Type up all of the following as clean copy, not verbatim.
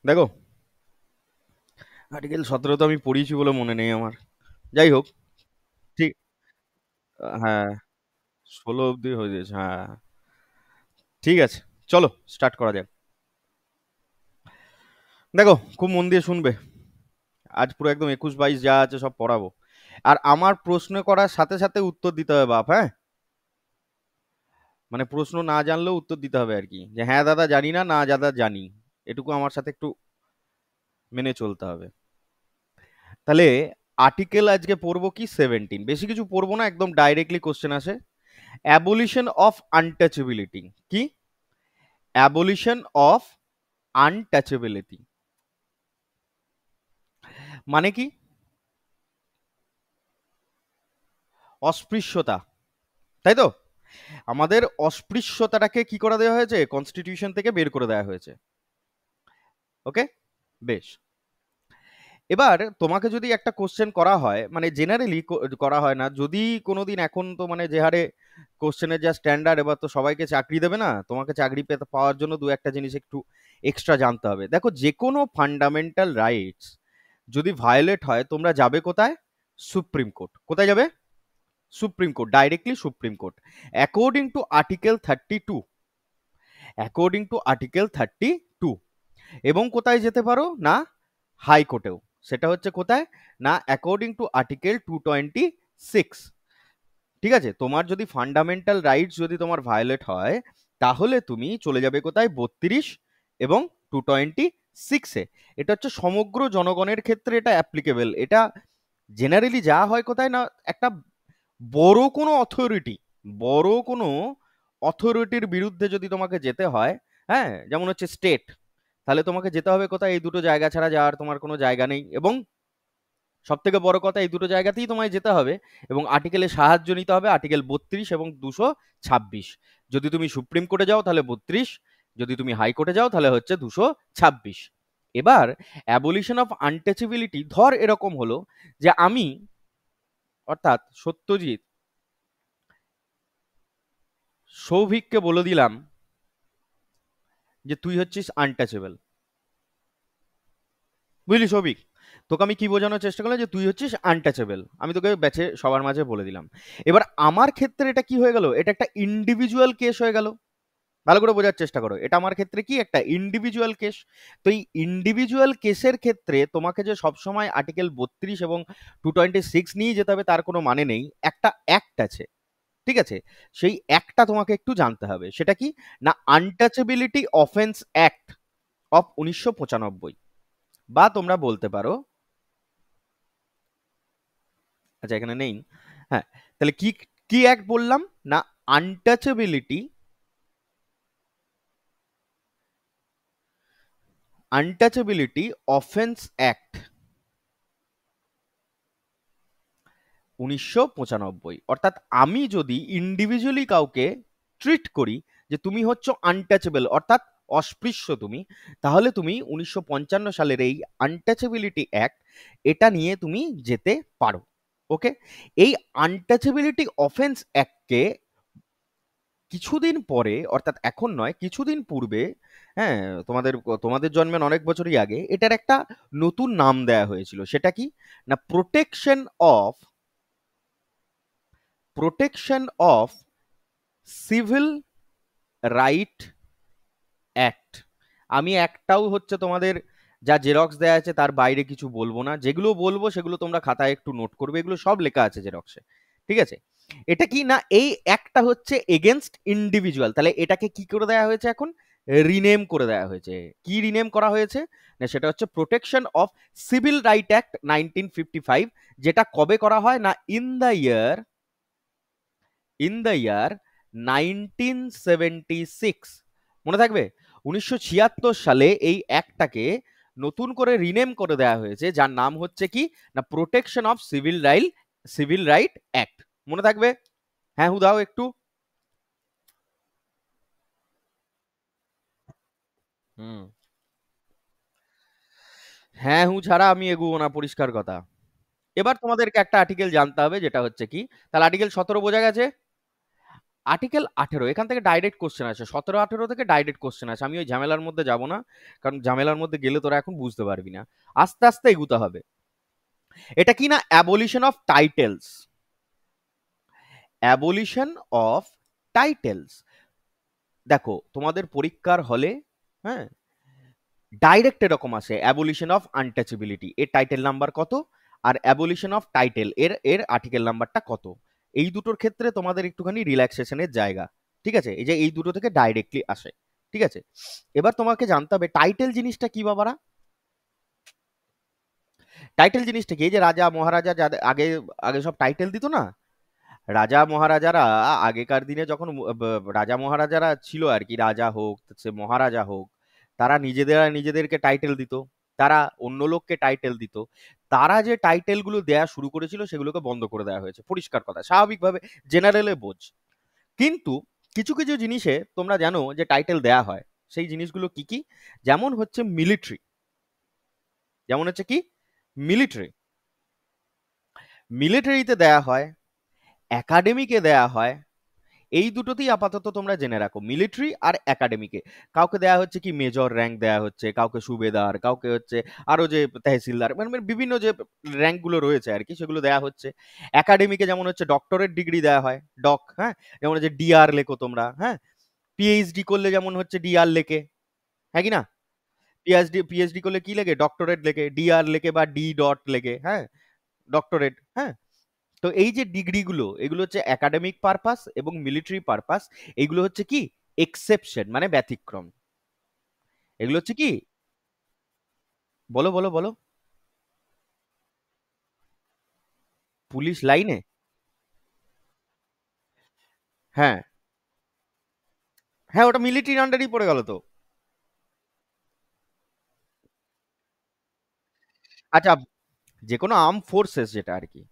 দেখো, আর্টিকেল 17 তো আমি পড়িয়েছি বলে মনে নেই আমার। যাই হোক, ঠিক। হ্যাঁ, 16 অব্দি হয়ে গেছে, হ্যাঁ। ঠিক আছে, চলো স্টার্ট করা যাক। দেখো, খুব মন দিয়ে শুনবে। আজ পুরো একদম 21-22 যা আছে সব পড়াবো। আর আমার প্রশ্ন করার সাথে সাথে উত্তর দিতে হবে বাপ, হ্যাঁ। মানে প্রশ্ন না জানলেও উত্তর দিতে হবে আর কি, যে হ্যাঁ দাদা জানি না, না দাদা জানি। এটুকু আমার সাথে একটু মেনে চলতে হবে। তাহলে আর্টিকেল আজকে পড়বো কি 17, বেশি কিছু পড়বো না, একদম ডাইরেক্টলি কোশ্চেন আসে। অ্যাবলিশন অফ আনটাচেবিলিটি কি? অ্যাবলিশন অফ আনটাচেবিলিটি মানে কি? অস্পৃশ্যতা, তাই তো? আমাদের অস্পৃশ্যতাটাকে কি করে দেওয়া হয়েছে, কনস্টিটিউশন থেকে বের করে দেওয়া হয়েছে। ওকে, বেশ। এবার তোমাকে যদি একটা কোশ্চেন করা হয়, মানে জেনারেলি করা হয় না, যদি কোনোদিন, এখন তো মানে যে হারে কোশ্চেনের যা স্ট্যান্ডার্ড, এবার তো সবাইকে চাকরি দেবে না, তোমাকে চাকরি পেতে পাওয়ার জন্য দু একটা জিনিস একটু এক্সট্রা জানতে হবে। দেখো, যে কোনো ফান্ডামেন্টাল রাইটস যদি ভায়োলেট হয়, তোমরা যাবে কোথায়? Supreme court. কোথায় যাবে? Supreme court, directly supreme court, according to article 32। According to article 32। এবং কোথায় যেতে পারো না? হাইকোর্টেও। সেটা হচ্ছে কোথায়? না, অ্যাকর্ডিং টু আর্টিকেল 226। ঠিক আছে, তোমার যদি ফান্ডামেন্টাল রাইটস যদি তোমার ভায়োলেট হয়, তাহলে তুমি চলে যাবে কোথায়? 32 এবং 226-এ। এটা হচ্ছে সমগ্র জনগণের ক্ষেত্রে এটা অ্যাপ্লিকেবল। এটা জেনারেলি যা হয় কোথায় না, একটা বড় কোনো অথরিটি, বড় কোনো অথরিটির বিরুদ্ধে যদি তোমাকে যেতে হয়, হ্যাঁ, যেমন হচ্ছে স্টেট, তাহলে তোমাকে যেতে হবে কোথায়? এই দুটো জায়গা ছাড়া যাওয়ার তোমার কোনো জায়গা নেই। এবং সব থেকে বড় কথা, এই দুটো জায়গাতেই তোমায় যেতে হবে এবং আর্টিকেলের সাহায্য নিতে হবে, আর্টিকেল 32 এবং 226। যদি তুমি সুপ্রিম কোর্টে যাও তাহলে 32, যদি তুমি হাইকোর্টে যাও তাহলে হচ্ছে 226। এবার অ্যাবলিশন অফ আনটাচেবিলিটি, ধর এরকম হলো যে আমি, অর্থাৎ সত্যজিৎ, সৌভিককে বলে দিলাম যে তুই হচ্ছিস আনটাচেবল। বুঝলি সৌভিক? তোকে আমি কি বোঝানোর চেষ্টা করলাম, যে তুই হচ্ছিস আনটাচেবল, আমি তোকে ব্যাচে সবার মাঝে বলে দিলাম। এবার আমার ক্ষেত্রে এটা কি হয়ে গেল? এটা একটা ইন্ডিভিজুয়াল কেস হয়ে গেল। ভালো করে বোঝার চেষ্টা করো, এটা আমার ক্ষেত্রে কি একটা ইন্ডিভিজুয়াল কেস। তো এই ইন্ডিভিজুয়াল কেসের ক্ষেত্রে তোমাকে যে সবসময় আর্টিকেল 32 এবং 226 নিয়ে যেতে হবে তার কোনো মানে নেই। একটা অ্যাক্ট আছে, ঠিক আছে? সেই অ্যাক্টটা তোমাকে একটু জানতে হবে। সেটা কি না, আনটাচেবিলিটি অফেন্স অ্যাক্ট অফ 1995। বা তোমরা বলতে পারো, আচ্ছা এখানে নেই, হ্যাঁ, তাহলে কি, কি অ্যাক্ট বললাম না? Untouchability, untouchability offence act 1995। অর্থাৎ আমি যদি ইন্ডিভিজুয়ালি কাউকে ট্রিট করি যে তুমি হচ্ছে আনটাচেবল, অর্থাৎ অস্পৃশ্য তুমি, তাহলে তুমি 1955 সালের এই আনটাচেবিলিটি অ্যাক্ট, এটা নিয়ে তুমি যেতে পারো। ওকে, এই আনটাচেবিলিটি অফেন্স অ্যাক্টকে কিছুদিন পরে, অর্থাৎ এখন নয়, কিছুদিন পূর্বে, হ্যাঁ, তোমাদের তোমাদের জন্মের অনেক বছরই আগে, এটার একটা নতুন নাম দেয়া হয়েছিল। সেটা কি না, of protection of civil right act. আমি একটাও হচ্ছে তোমাদের যা জেরক্স দেয়া আছে তার বাইরে কিছু বলবো না, যেগুলো বলবো সেগুলো তোমরা খাতায় একটু নোট করবে, এগুলো সব লেখা আছে জেরক্সে। ঠিক আছে? এটা কি না, এই একটা হচ্ছে এগেনস্ট ইন্ডিভিজুয়াল, তাহলে এটাকে কি করে দেওয়া হয়েছে এখন? রিনেম করে দেওয়া হয়েছে। কি রিনেম করা হয়েছে না, সেটা হচ্ছে protection of civil right act 1955। যেটা কবে করা হয় না, ইন দ্য ইয়ার 1976। মনে থাকবে, 1976 সালে এই অ্যাক্টটাকে নতুন করে রিনেম করে দেওয়া হয়েছে, যার নাম হচ্ছে কি না, protection of civil right act. মনে থাকবে? হ্যাঁ হু দাও একটু। হুম। হ্যাঁ হু ছাড়া আমি এগুবো না, পরিষ্কার কথা। এবার তোমাদেরকে একটা আর্টিকেল জানতে হবে, যেটা হচ্ছে কি, তাহলে আর্টিকেল 17 বোঝা গেছে। আর্টিকেল 18 এখান থেকে ডাইরেক্ট কোশ্চেন আছে, 17-18 থেকে ডাইরেক্ট কোশ্চেন আছে। আমি ওই ঝামেলার মধ্যে যাব না, কারণ ঝামেলার মধ্যে গেলে তোরা এখন বুঝতে পারবি না, আস্তে আস্তে এগুতে হবে। এটা কি না, abolition of titles, abolition of titles. দেখো তোমাদের পরীক্ষার হলে, হ্যাঁ, ডাইরেক্ট এরকম আসে, অ্যাবলিশন অফ আনটাচেবিলিটি এর টাইটেল নাম্বার কত, আর অ্যাবলিশন অফ টাইটেল এর এর আর্টিকেল নাম্বারটা কত। এই দুটোর ক্ষেত্রে তোমাদের একটুখানি রিল্যাক্সেশনের জায়গা, ঠিক আছে, এই যে এই দুটো থেকে ডাইরেক্টলি আসে, ঠিক আছে। এবার তোমাকে জানতে হবে টাইটেল জিনিসটা কি বাবারা। টাইটেল জিনিসটা কি, এই যে রাজা মহারাজা যাদের আগে আগে সব টাইটেল দিত না, রাজা মহারাজারা আগেকার দিনে যখন রাজা মহারাজারা ছিল আর কি, রাজা হোক সে মহারাজা হোক, তারা নিজেদেরকে টাইটেল দিত, তারা অন্য লোককে টাইটেল দিত। তারা যে টাইটেল গুলো দেয়া শুরু করেছিল সেগুলোকে বন্ধ করে দেওয়া হয়েছে, পরিষ্কার কথা, স্বাভাবিকভাবে, জেনারেলে বোঝ। কিন্তু কিছু কিছু জিনিসে তোমরা জানো যে টাইটেল দেয়া হয়, সেই জিনিসগুলো কি কি, যেমন হচ্ছে মিলিটারি, যেমন হচ্ছে কি মিলিটারি, মিলিটারিতে দেয়া হয়, একাডেমিকে দেয়া হয়। এই দুটোতেই আপাতত তোমরা জেনে রাখো, মিলিটারি আর একাডেমিকে। কাউকে দেয়া হচ্ছে কি মেজর র্যাঙ্ক দেয়া হচ্ছে, কাউকে সুবেদার, কাউকে হচ্ছে আরো যে তহসিলদার, মানে বিভিন্ন যে র্যাঙ্ক গুলো রয়েছে আর কি, সেগুলো দেয়া হচ্ছে। একাডেমিকে যেমন হচ্ছে ডক্টরেট ডিগ্রি দেওয়া হয়, ডক, হ্যাঁ, যেমন হচ্ছে ডিআর লেখো তোমরা, হ্যাঁ, পিএইচডি করলে যেমন হচ্ছে ডিআর লেখে, হ্যাঁ কি না, পিএইচডি করলে কি লেখে, ডক্টরেট লেখে, ডিআর লেখে বা ডি ডট লেখে, হ্যাঁ, ডক্টরেট, হ্যাঁ। তো এই যে ডিগ্রিগুলো, এগুলো হচ্ছে একাডেমিক পারপাস এবং মিলিটারি পারপাস। এইগুলো হচ্ছে কি এক্সেপশন, মানে ব্যতিক্রম। এগুলো হচ্ছে কি, বলো বলো বলো। পুলিশ লাইনে, হ্যাঁ হ্যাঁ, ওটা মিলিটারির আন্ডারই পড়ে গেল তো। আচ্ছা, যে কোনো আর্ম ফোর্সেস যেটা আর কি,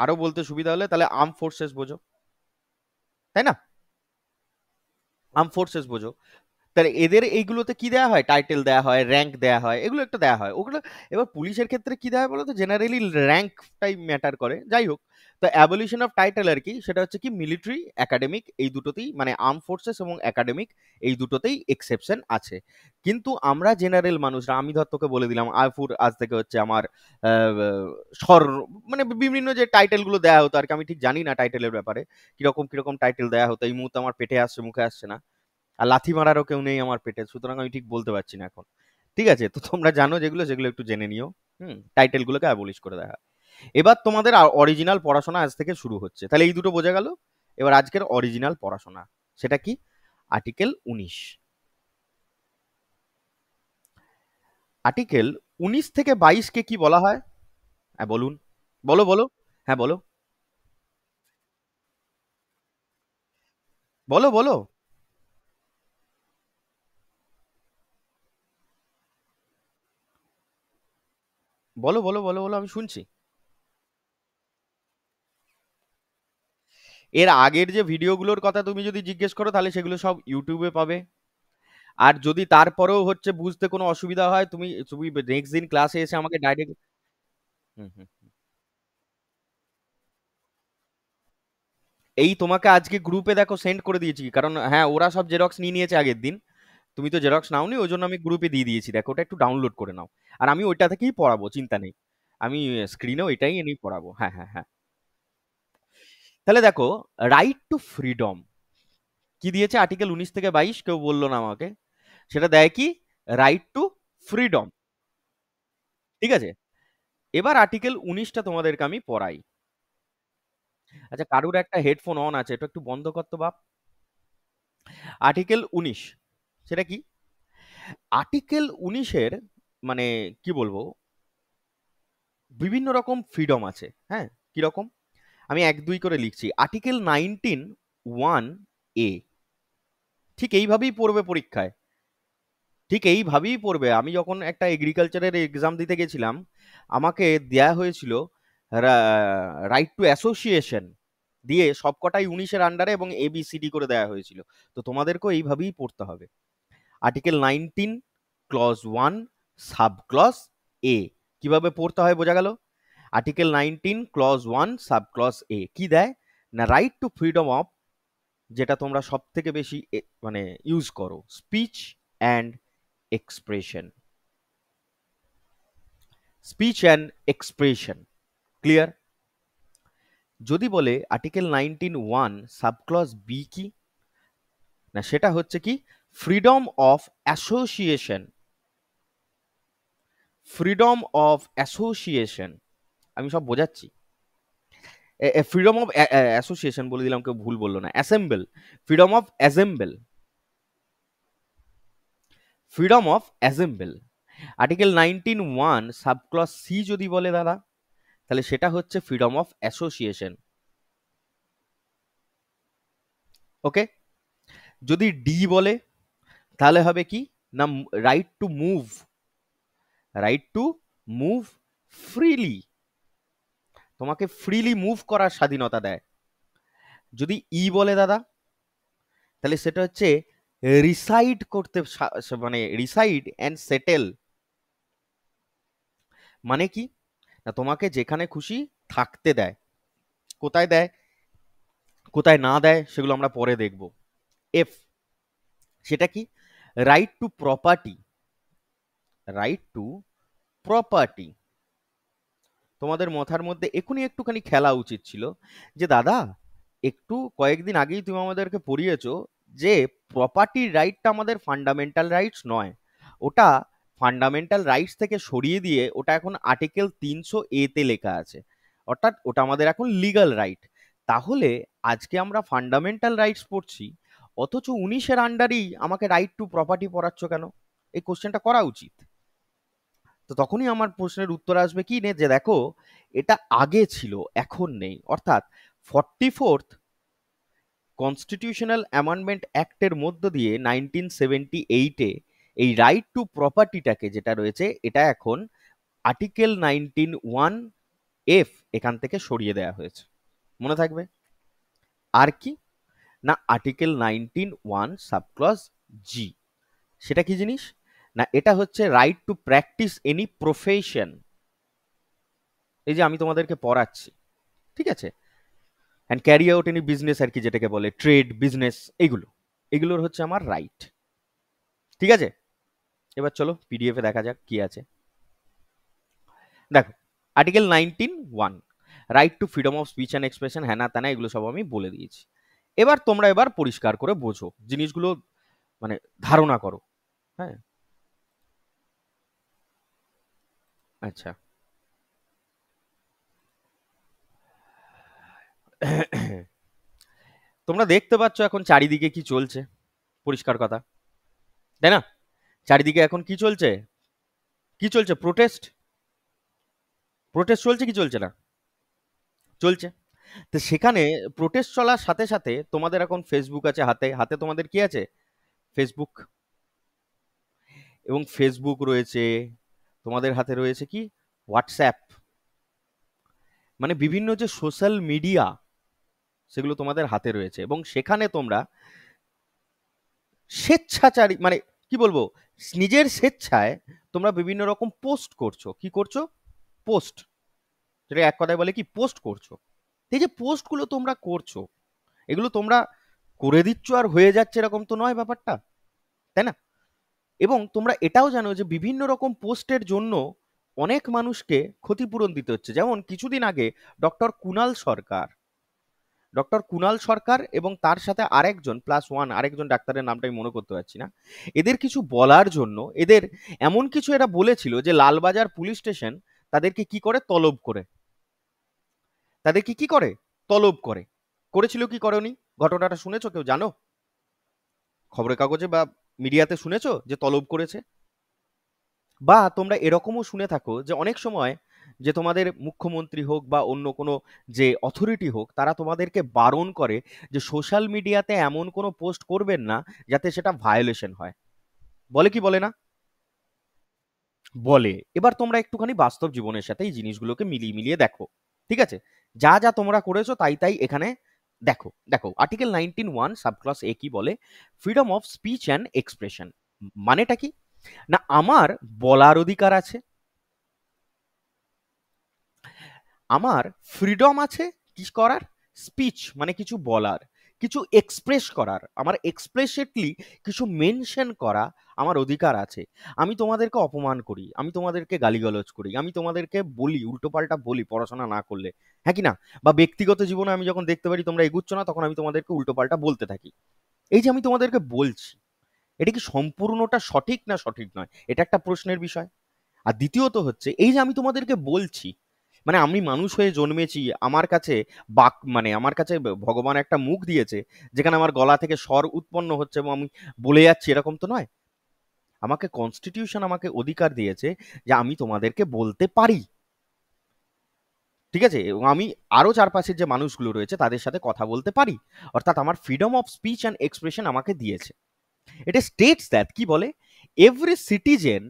আরো বলতে সুবিধা হলে তাহলে আর্ম ফোর্সেস বোঝো, তাই না, আর্ম ফোর্সেস বোঝো। তাহলে এদের এইগুলোতে কি দেওয়া হয়, টাইটেল দেওয়া হয়, র্যাঙ্ক দেওয়া হয়, এগুলো একটা দেওয়া হয় ওগুলো। এবার পুলিশের ক্ষেত্রে কি দেওয়া হয় বলো তো, জেনারেলি র্যাঙ্কটাই ম্যাটার করে, যাই হোক। তো অ্যাবলিশন অফ টাইটেল আর কি, সেটা হচ্ছে কি মিলিটারি, একাডেমিক, এই দুটোতেই, মানে আর্ম ফোর্সেস এবং একাডেমিক, এই দুটোতেই এক্সেপশন আছে। কিন্তু আমরা জেনারেল মানুষরা, আমি ধর তোকে বলে দিলাম আইফুর আজ থেকে হচ্ছে আমার স্বর, মানে বিভিন্ন যে টাইটেল গুলো দেওয়া হতো আর কি, আমি ঠিক জানি না টাইটেলের ব্যাপারে, কিরকম কিরকম টাইটেল দেওয়া হতো, এই মুহূর্তে আমার পেটে আসছে, মুখে আসছে না, আর লাথি মারারও কেউ নেই আমার পেটে, সুতরাং আমি ঠিক বলতে পারছি না এখন। ঠিক আছে, তো তোমরা জানো যেগুলো, সেগুলো একটু জেনে নিও। টাইটেল গুলোকে অ্যাবলিশ করে দেখা। এবার তোমাদের অরিজিনাল পড়াশোনা আজ থেকে শুরু হচ্ছে, তাহলে এই দুটো বোঝা গেল। এবার আজকের অরিজিনাল পড়াশোনা, সেটা কি, আর্টিকেল 19। আর্টিকেল 19 থেকে 22 কে কি বলা হয়, হ্যাঁ বলুন, বলো বলো, হ্যাঁ বলো, বলো বলো বলো বলো বলো বলো, আমি শুনছি। এর আগের যে ভিডিওগুলোর কথা তুমি যদি জিজ্ঞেস করো, তাহলে সেগুলো সব ইউটিউবে পাবে। আর যদি তারপরেও হচ্ছে বুঝতে কোনো অসুবিধা হয়, তুমি তুমি নেক্সট দিন ক্লাসে এসে আমাকে ডাইরেক্ট, হুম হুম, এই তোমাকে আজকে গ্রুপে দেখো সেন্ড করে দিয়েছি, কারণ হ্যাঁ ওরা সব জেরক্স নিয়ে নিয়েছে আগের দিন, তুমি তো জেরক্স নাওনি, ওই জন্য আমি গ্রুপে দিয়ে দিয়েছি, দেখো ওটা একটু ডাউনলোড করে নাও। আর আমি ওইটা থেকেই পড়াবো, চিন্তা নেই, আমি স্ক্রিনে ওইটাই এনেই পড়াবো, হ্যাঁ হ্যাঁ হ্যাঁ। তাহলে দেখো, রাইট টু ফ্রিডম কি দিয়েছে আর্টিকেল 19 থেকে 22, কেউ বললো না আমাকে, সেটা দেয় কি, রাইট টু ফ্রিডম, ঠিক আছে। এবার আর্টিকেল 19টা তোমাদেরকে আমি পড়াই। আচ্ছা, কারুর একটা হেডফোন অন আছে, এটা একটু বন্ধ করতো বাপ। আর্টিকেল 19 সেটা কি, আর্টিকেল 19-এর মানে কি বলবো, বিভিন্ন রকম ফ্রিডম আছে, হ্যাঁ, কিরকম, আমি এক দুই করে লিখছি। আর্টিকেল 19(1)(a), ঠিক এইভাবেই পড়বে পরীক্ষায়, ঠিক এইভাবেই পড়বে। আমি যখন একটা এগ্রিকালচারের এক্সাম দিতে গেছিলাম, আমাকে দেয়া হয়েছিল রাইট টু অ্যাসোসিয়েশন দিয়ে সবকটাই 19-এর আন্ডারে এবং ABCD করে দেয়া হয়েছিল। তো তোমাদেরকেও এইভাবেই পড়তে হবে। আর্টিকেল 19 ক্লজ 1 সাব ক্লজ এ, কিভাবে পড়তে হয় বোঝা গেল। আর্টিকেল 19 ক্লজ 1 সাব ক্লজ এ কি দেয় না, রাইট টু ফ্রিডম অফ যেটা তোমরা সব থেকে বেশি মানে ইউজ করো, speech and expression. Speech and expression, clear? যদি বলে আর্টিকেল 19(1) সাবক্লজ বি কি, না সেটা হচ্ছে কি freedom of association. Freedom of association, আমি সব বোঝাচ্ছি। ফ্রিডম অফ অ্যাসোসিয়েশন বলে দিলাম, কেউ ভুল বললো না, assemble, freedom of assemble, freedom of assemble. Article 19(1) subclause C যদি বলে দাদা, তাহলে সেটা হচ্ছে ফ্রিডম অফ অ্যাসোসিয়েশন। ওকে, যদি ডি বলে তাহলে হবে কি না right to move, right to move freely, তোমাকে ফ্রিলি মুভ করার স্বাধীনতা দেয়। যদি ই বলে দাদা, তাহলে সেটা হচ্ছে রিসাইড করতে, মানে রিসাইড অ্যান্ড সেটেল, মানে কি না তোমাকে যেখানে খুশি থাকতে দেয়। কোথায় দেয় কোথায় না দেয় সেগুলো আমরা পরে দেখব। এফ, সেটা কি right two property, right two property. তোমাদের মাথার মধ্যে এখনই একটুখানি খেলা উচিত ছিল যে দাদা একটু কয়েকদিন আগেই তুমি আমাদেরকে পড়িয়েছো যে প্রপার্টি রাইটটা আমাদের ফান্ডামেন্টাল রাইটস নয়, ওটা ফান্ডামেন্টাল রাইটস থেকে সরিয়ে দিয়ে ওটা এখন আর্টিকেল 300A তে লেখা আছে, অর্থাৎ ওটা আমাদের এখন লিগ্যাল রাইট। তাহলে আজকে আমরা ফান্ডামেন্টাল রাইটস পড়ছি, অথচ 19-এর আন্ডারেই আমাকে রাইট টু প্রপার্টি পড়াচ্ছ কেন? এই কোশ্চেনটা করা উচিত। তো তখনই আমার প্রশ্নের উত্তর আসবে কি যে দেখো এটা আগে ছিল এখন নেই, অর্থাৎ 44th কনস্টিটিউশনাল অ্যামেন্ডমেন্ট অ্যাক্টের মধ্য দিয়ে 1978-এ এই রাইট টু প্রপার্টিটাকে যেটা রয়েছে এটা এখন আর্টিকেল 19(1)F এখান থেকে সরিয়ে দেওয়া হয়েছে, মনে থাকবে। আর কি না আর্টিকেল 19(1) সাবক্লজ জি, সেটা কি জিনিস না এটা হচ্ছে right to practise any profession. এই যে আমি তোমাদেরকে পড়াচ্ছি, ঠিক আছে, and carry out any business, আর কি যেটাকে বলে ট্রেড বিজনেস, এগুলোর হচ্ছে আমার রাইট। ঠিক আছে, এবার চলো পিডিএফ এ দেখা যাক কি আছে। দেখো article 19(1) right to freedom of speech and expression, হ্যানা ত্যানা এগুলো সব আমি বলে দিয়েছি। এবার তোমরা পরিষ্কার করে বোঝো জিনিসগুলো, মানে ধারণা করো। হ্যাঁ, আচ্ছা তোমরা দেখতে পাচ্ছ এখন চারিদিকে কি চলছে, পরিষ্কার কথা, তাই না? চারিদিকে এখন কি চলছে, কি চলছে? প্রোটেস্ট, প্রোটেস্ট চলছে কি চলছে না? চলছে। তো সেখানে প্রোটেস্ট চলার সাথে সাথে তোমাদের এখন ফেসবুক আছে হাতে, হাতে তোমাদের কি আছে? ফেসবুক। এবং ফেসবুক রয়েছে, তোমাদের হাতে রয়েছে কি হোয়াটসঅ্যাপ, মানে বিভিন্ন যে সোশ্যাল মিডিয়া সেগুলো তোমাদের হাতে রয়েছে, এবং সেখানে তোমরা স্বেচ্ছাচারী, মানে কি বলবো, নিজের স্বেচ্ছায় তোমরা বিভিন্ন রকম পোস্ট করছো। কি করছো? পোস্ট, যেটা এক কথায় বলে কি পোস্ট করছো। এই যে পোস্টগুলো তোমরা করছো, এগুলো তোমরা করে দিচ্ছ আর হয়ে যাচ্ছে এরকম তো নয় ব্যাপারটা, তাই না? এবং তোমরা এটাও জানো যে বিভিন্ন রকম পোস্টের জন্য অনেক মানুষকে ক্ষতিপূরণ দিতে হচ্ছে। যেমন কিছুদিন আগে ডক্টর কুণাল সরকার, ডক্টর কুণাল সরকার এবং তার সাথে আরেকজন +1 আরেকজন ডাক্তারের নামটা আমি মনে করতে পারছি না, এদের কিছু বলার জন্য এদের এমন কিছু এরা বলেছিল যে লালবাজার পুলিশ স্টেশন তাদেরকে কি করে তলব করে, তাদেরকে কি করে তলব করে, করেছিল কি করেনি? ঘটনাটা শুনেছো? কেউ জানো? খবরের কাগজে বা মিডিয়াতে শুনেছো যে তলব করেছে? বা তোমরা এরকমও শুনে থাকো যে অনেক সময় যে তোমাদের মুখ্যমন্ত্রী হোক বা অন্য কোনো যে অথরিটি হোক তারা তোমাদেরকে বারণ করে যে সোশ্যাল মিডিয়াতে এমন কোনো পোস্ট করবেন না যাতে সেটা ভায়োলেশন হয়, বলে কি বলে না? বলে। এবার তোমরা একটুখানি বাস্তব জীবনের সাথে এই জিনিসগুলোকে মিলিয়ে মিলিয়ে দেখো, ঠিক আছে? যা যা তোমরা করেছো তাই তাই এখানে দেখো। দেখো আর্টিকেল 19(1) সাবক্লস এ কি বলে, freedom of speech and expression, মানেটা কি না আমার বলার অধিকার আছে, আমার ফ্রিডম আছে কি করার, স্পিচ মানে কিছু বলার, কিছু এক্সপ্রেস করার, আমার এক্সপ্রেসিটলি কিছু মেনশন করা আমার অধিকার আছে। আমি তোমাদেরকে অপমান করি, আমি তোমাদেরকে গালিগালাজ করি, আমি তোমাদেরকে বলি, উল্টোপাল্টা বলি পড়াশোনা না করলে, হ্যাঁ কি না? বা ব্যক্তিগত জীবনে আমি যখন দেখতে পারি তোমরা এগুচ্ছ না, তখন আমি তোমাদেরকে উল্টোপাল্টা বলতে থাকি। এই যে আমি তোমাদেরকে বলছি, এটা কি সম্পূর্ণটা সঠিক না সঠিক নয়, এটা একটা প্রশ্নের বিষয়। আর দ্বিতীয়ত হচ্ছে, এই যে আমি তোমাদেরকে বলছি, মানে আমি মানুষ হয়ে জন্মেছি, আমার কাছে মানে আমার কাছে ভগবান একটা মুখ দিয়েছে যেখানে আমার গলা থেকে স্বর উৎপন্ন হচ্ছে এবং আমি বলে যাচ্ছি, এরকম তো নয়। আমাকে কনস্টিটিউশন আমাকে অধিকার দিয়েছে যে আমি তোমাদেরকে বলতে পারি, ঠিক আছে? এবং আমি আরো চারপাশের যে মানুষগুলো রয়েছে তাদের সাথে কথা বলতে পারি। অর্থাৎ আমার freedom of speech and expression আমাকে দিয়েছে। এটা স্টেটস দ্যাট, কি বলে, এভরি সিটিজেন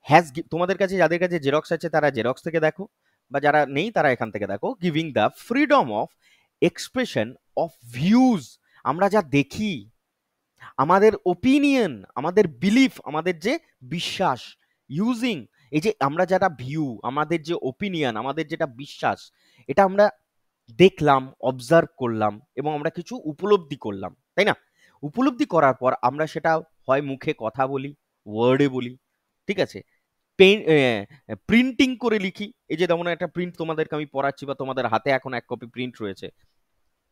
হ্যাজ, তোমাদের কাছে যাদের কাছে জেরক্স আছে তারা জেরক্স থেকে দেখো, বা যারা নেই তারা এখান থেকে দেখো, giving the freedom of expression of views. আমরা যা দেখি, আমাদের ওপিনিয়ন, আমাদের বিলিফ, আমাদের যে বিশ্বাস, ইউজিং, এই যে আমরা যারা ভিউ, আমাদের যে ওপিনিয়ন, আমাদের যেটা বিশ্বাস, এটা আমরা দেখলাম, অবজার্ভ করলাম এবং আমরা কিছু উপলব্ধি করলাম, তাই না? উপলব্ধি করার পর আমরা সেটা হয় মুখে কথা বলি, ওয়ার্ডে বলি, ঠিক আছে, প্রিন্টিং করে লিখি। এই যে যেমন একটা প্রিন্ট তোমাদেরকে আমি পড়াচ্ছি, বা তোমাদের হাতে এখন এক কপি প্রিন্ট রয়েছে,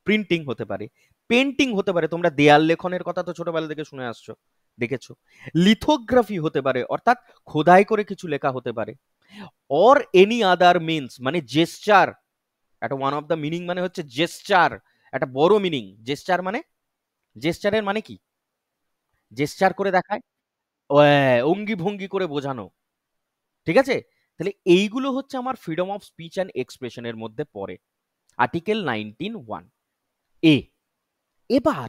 প্রিন্টিং হতে পারে, পেন্টিং হতে পারে, তোমরা দেয়াল লেখনের কথা তো ছোটবেলা থেকে শুনে আসছো, দেখেছো। লিথোগ্রাফি হতে পারে, অর্থাৎ খোদাই করে কিছু লেখা হতে পারে। অর এনি আদার মিনস, মানে জেস্চার, একটা ওয়ান অফ দ্য মিনিং মানে হচ্ছে জেস্চার, একটা বড় মিনিং। জেস্চার মানে, জেস্চারের মানে কি? জেস্চার করে দেখায়, ও অঙ্গি ভঙ্গি করে বোঝানো, ঠিক আছে? তাহলে এইগুলো হচ্ছে আমার ফ্রিডম অফ স্পিচ অ্যান্ড এক্সপ্রেশনের মধ্যে পড়ে, আর্টিকেল 19(1) এ। এবার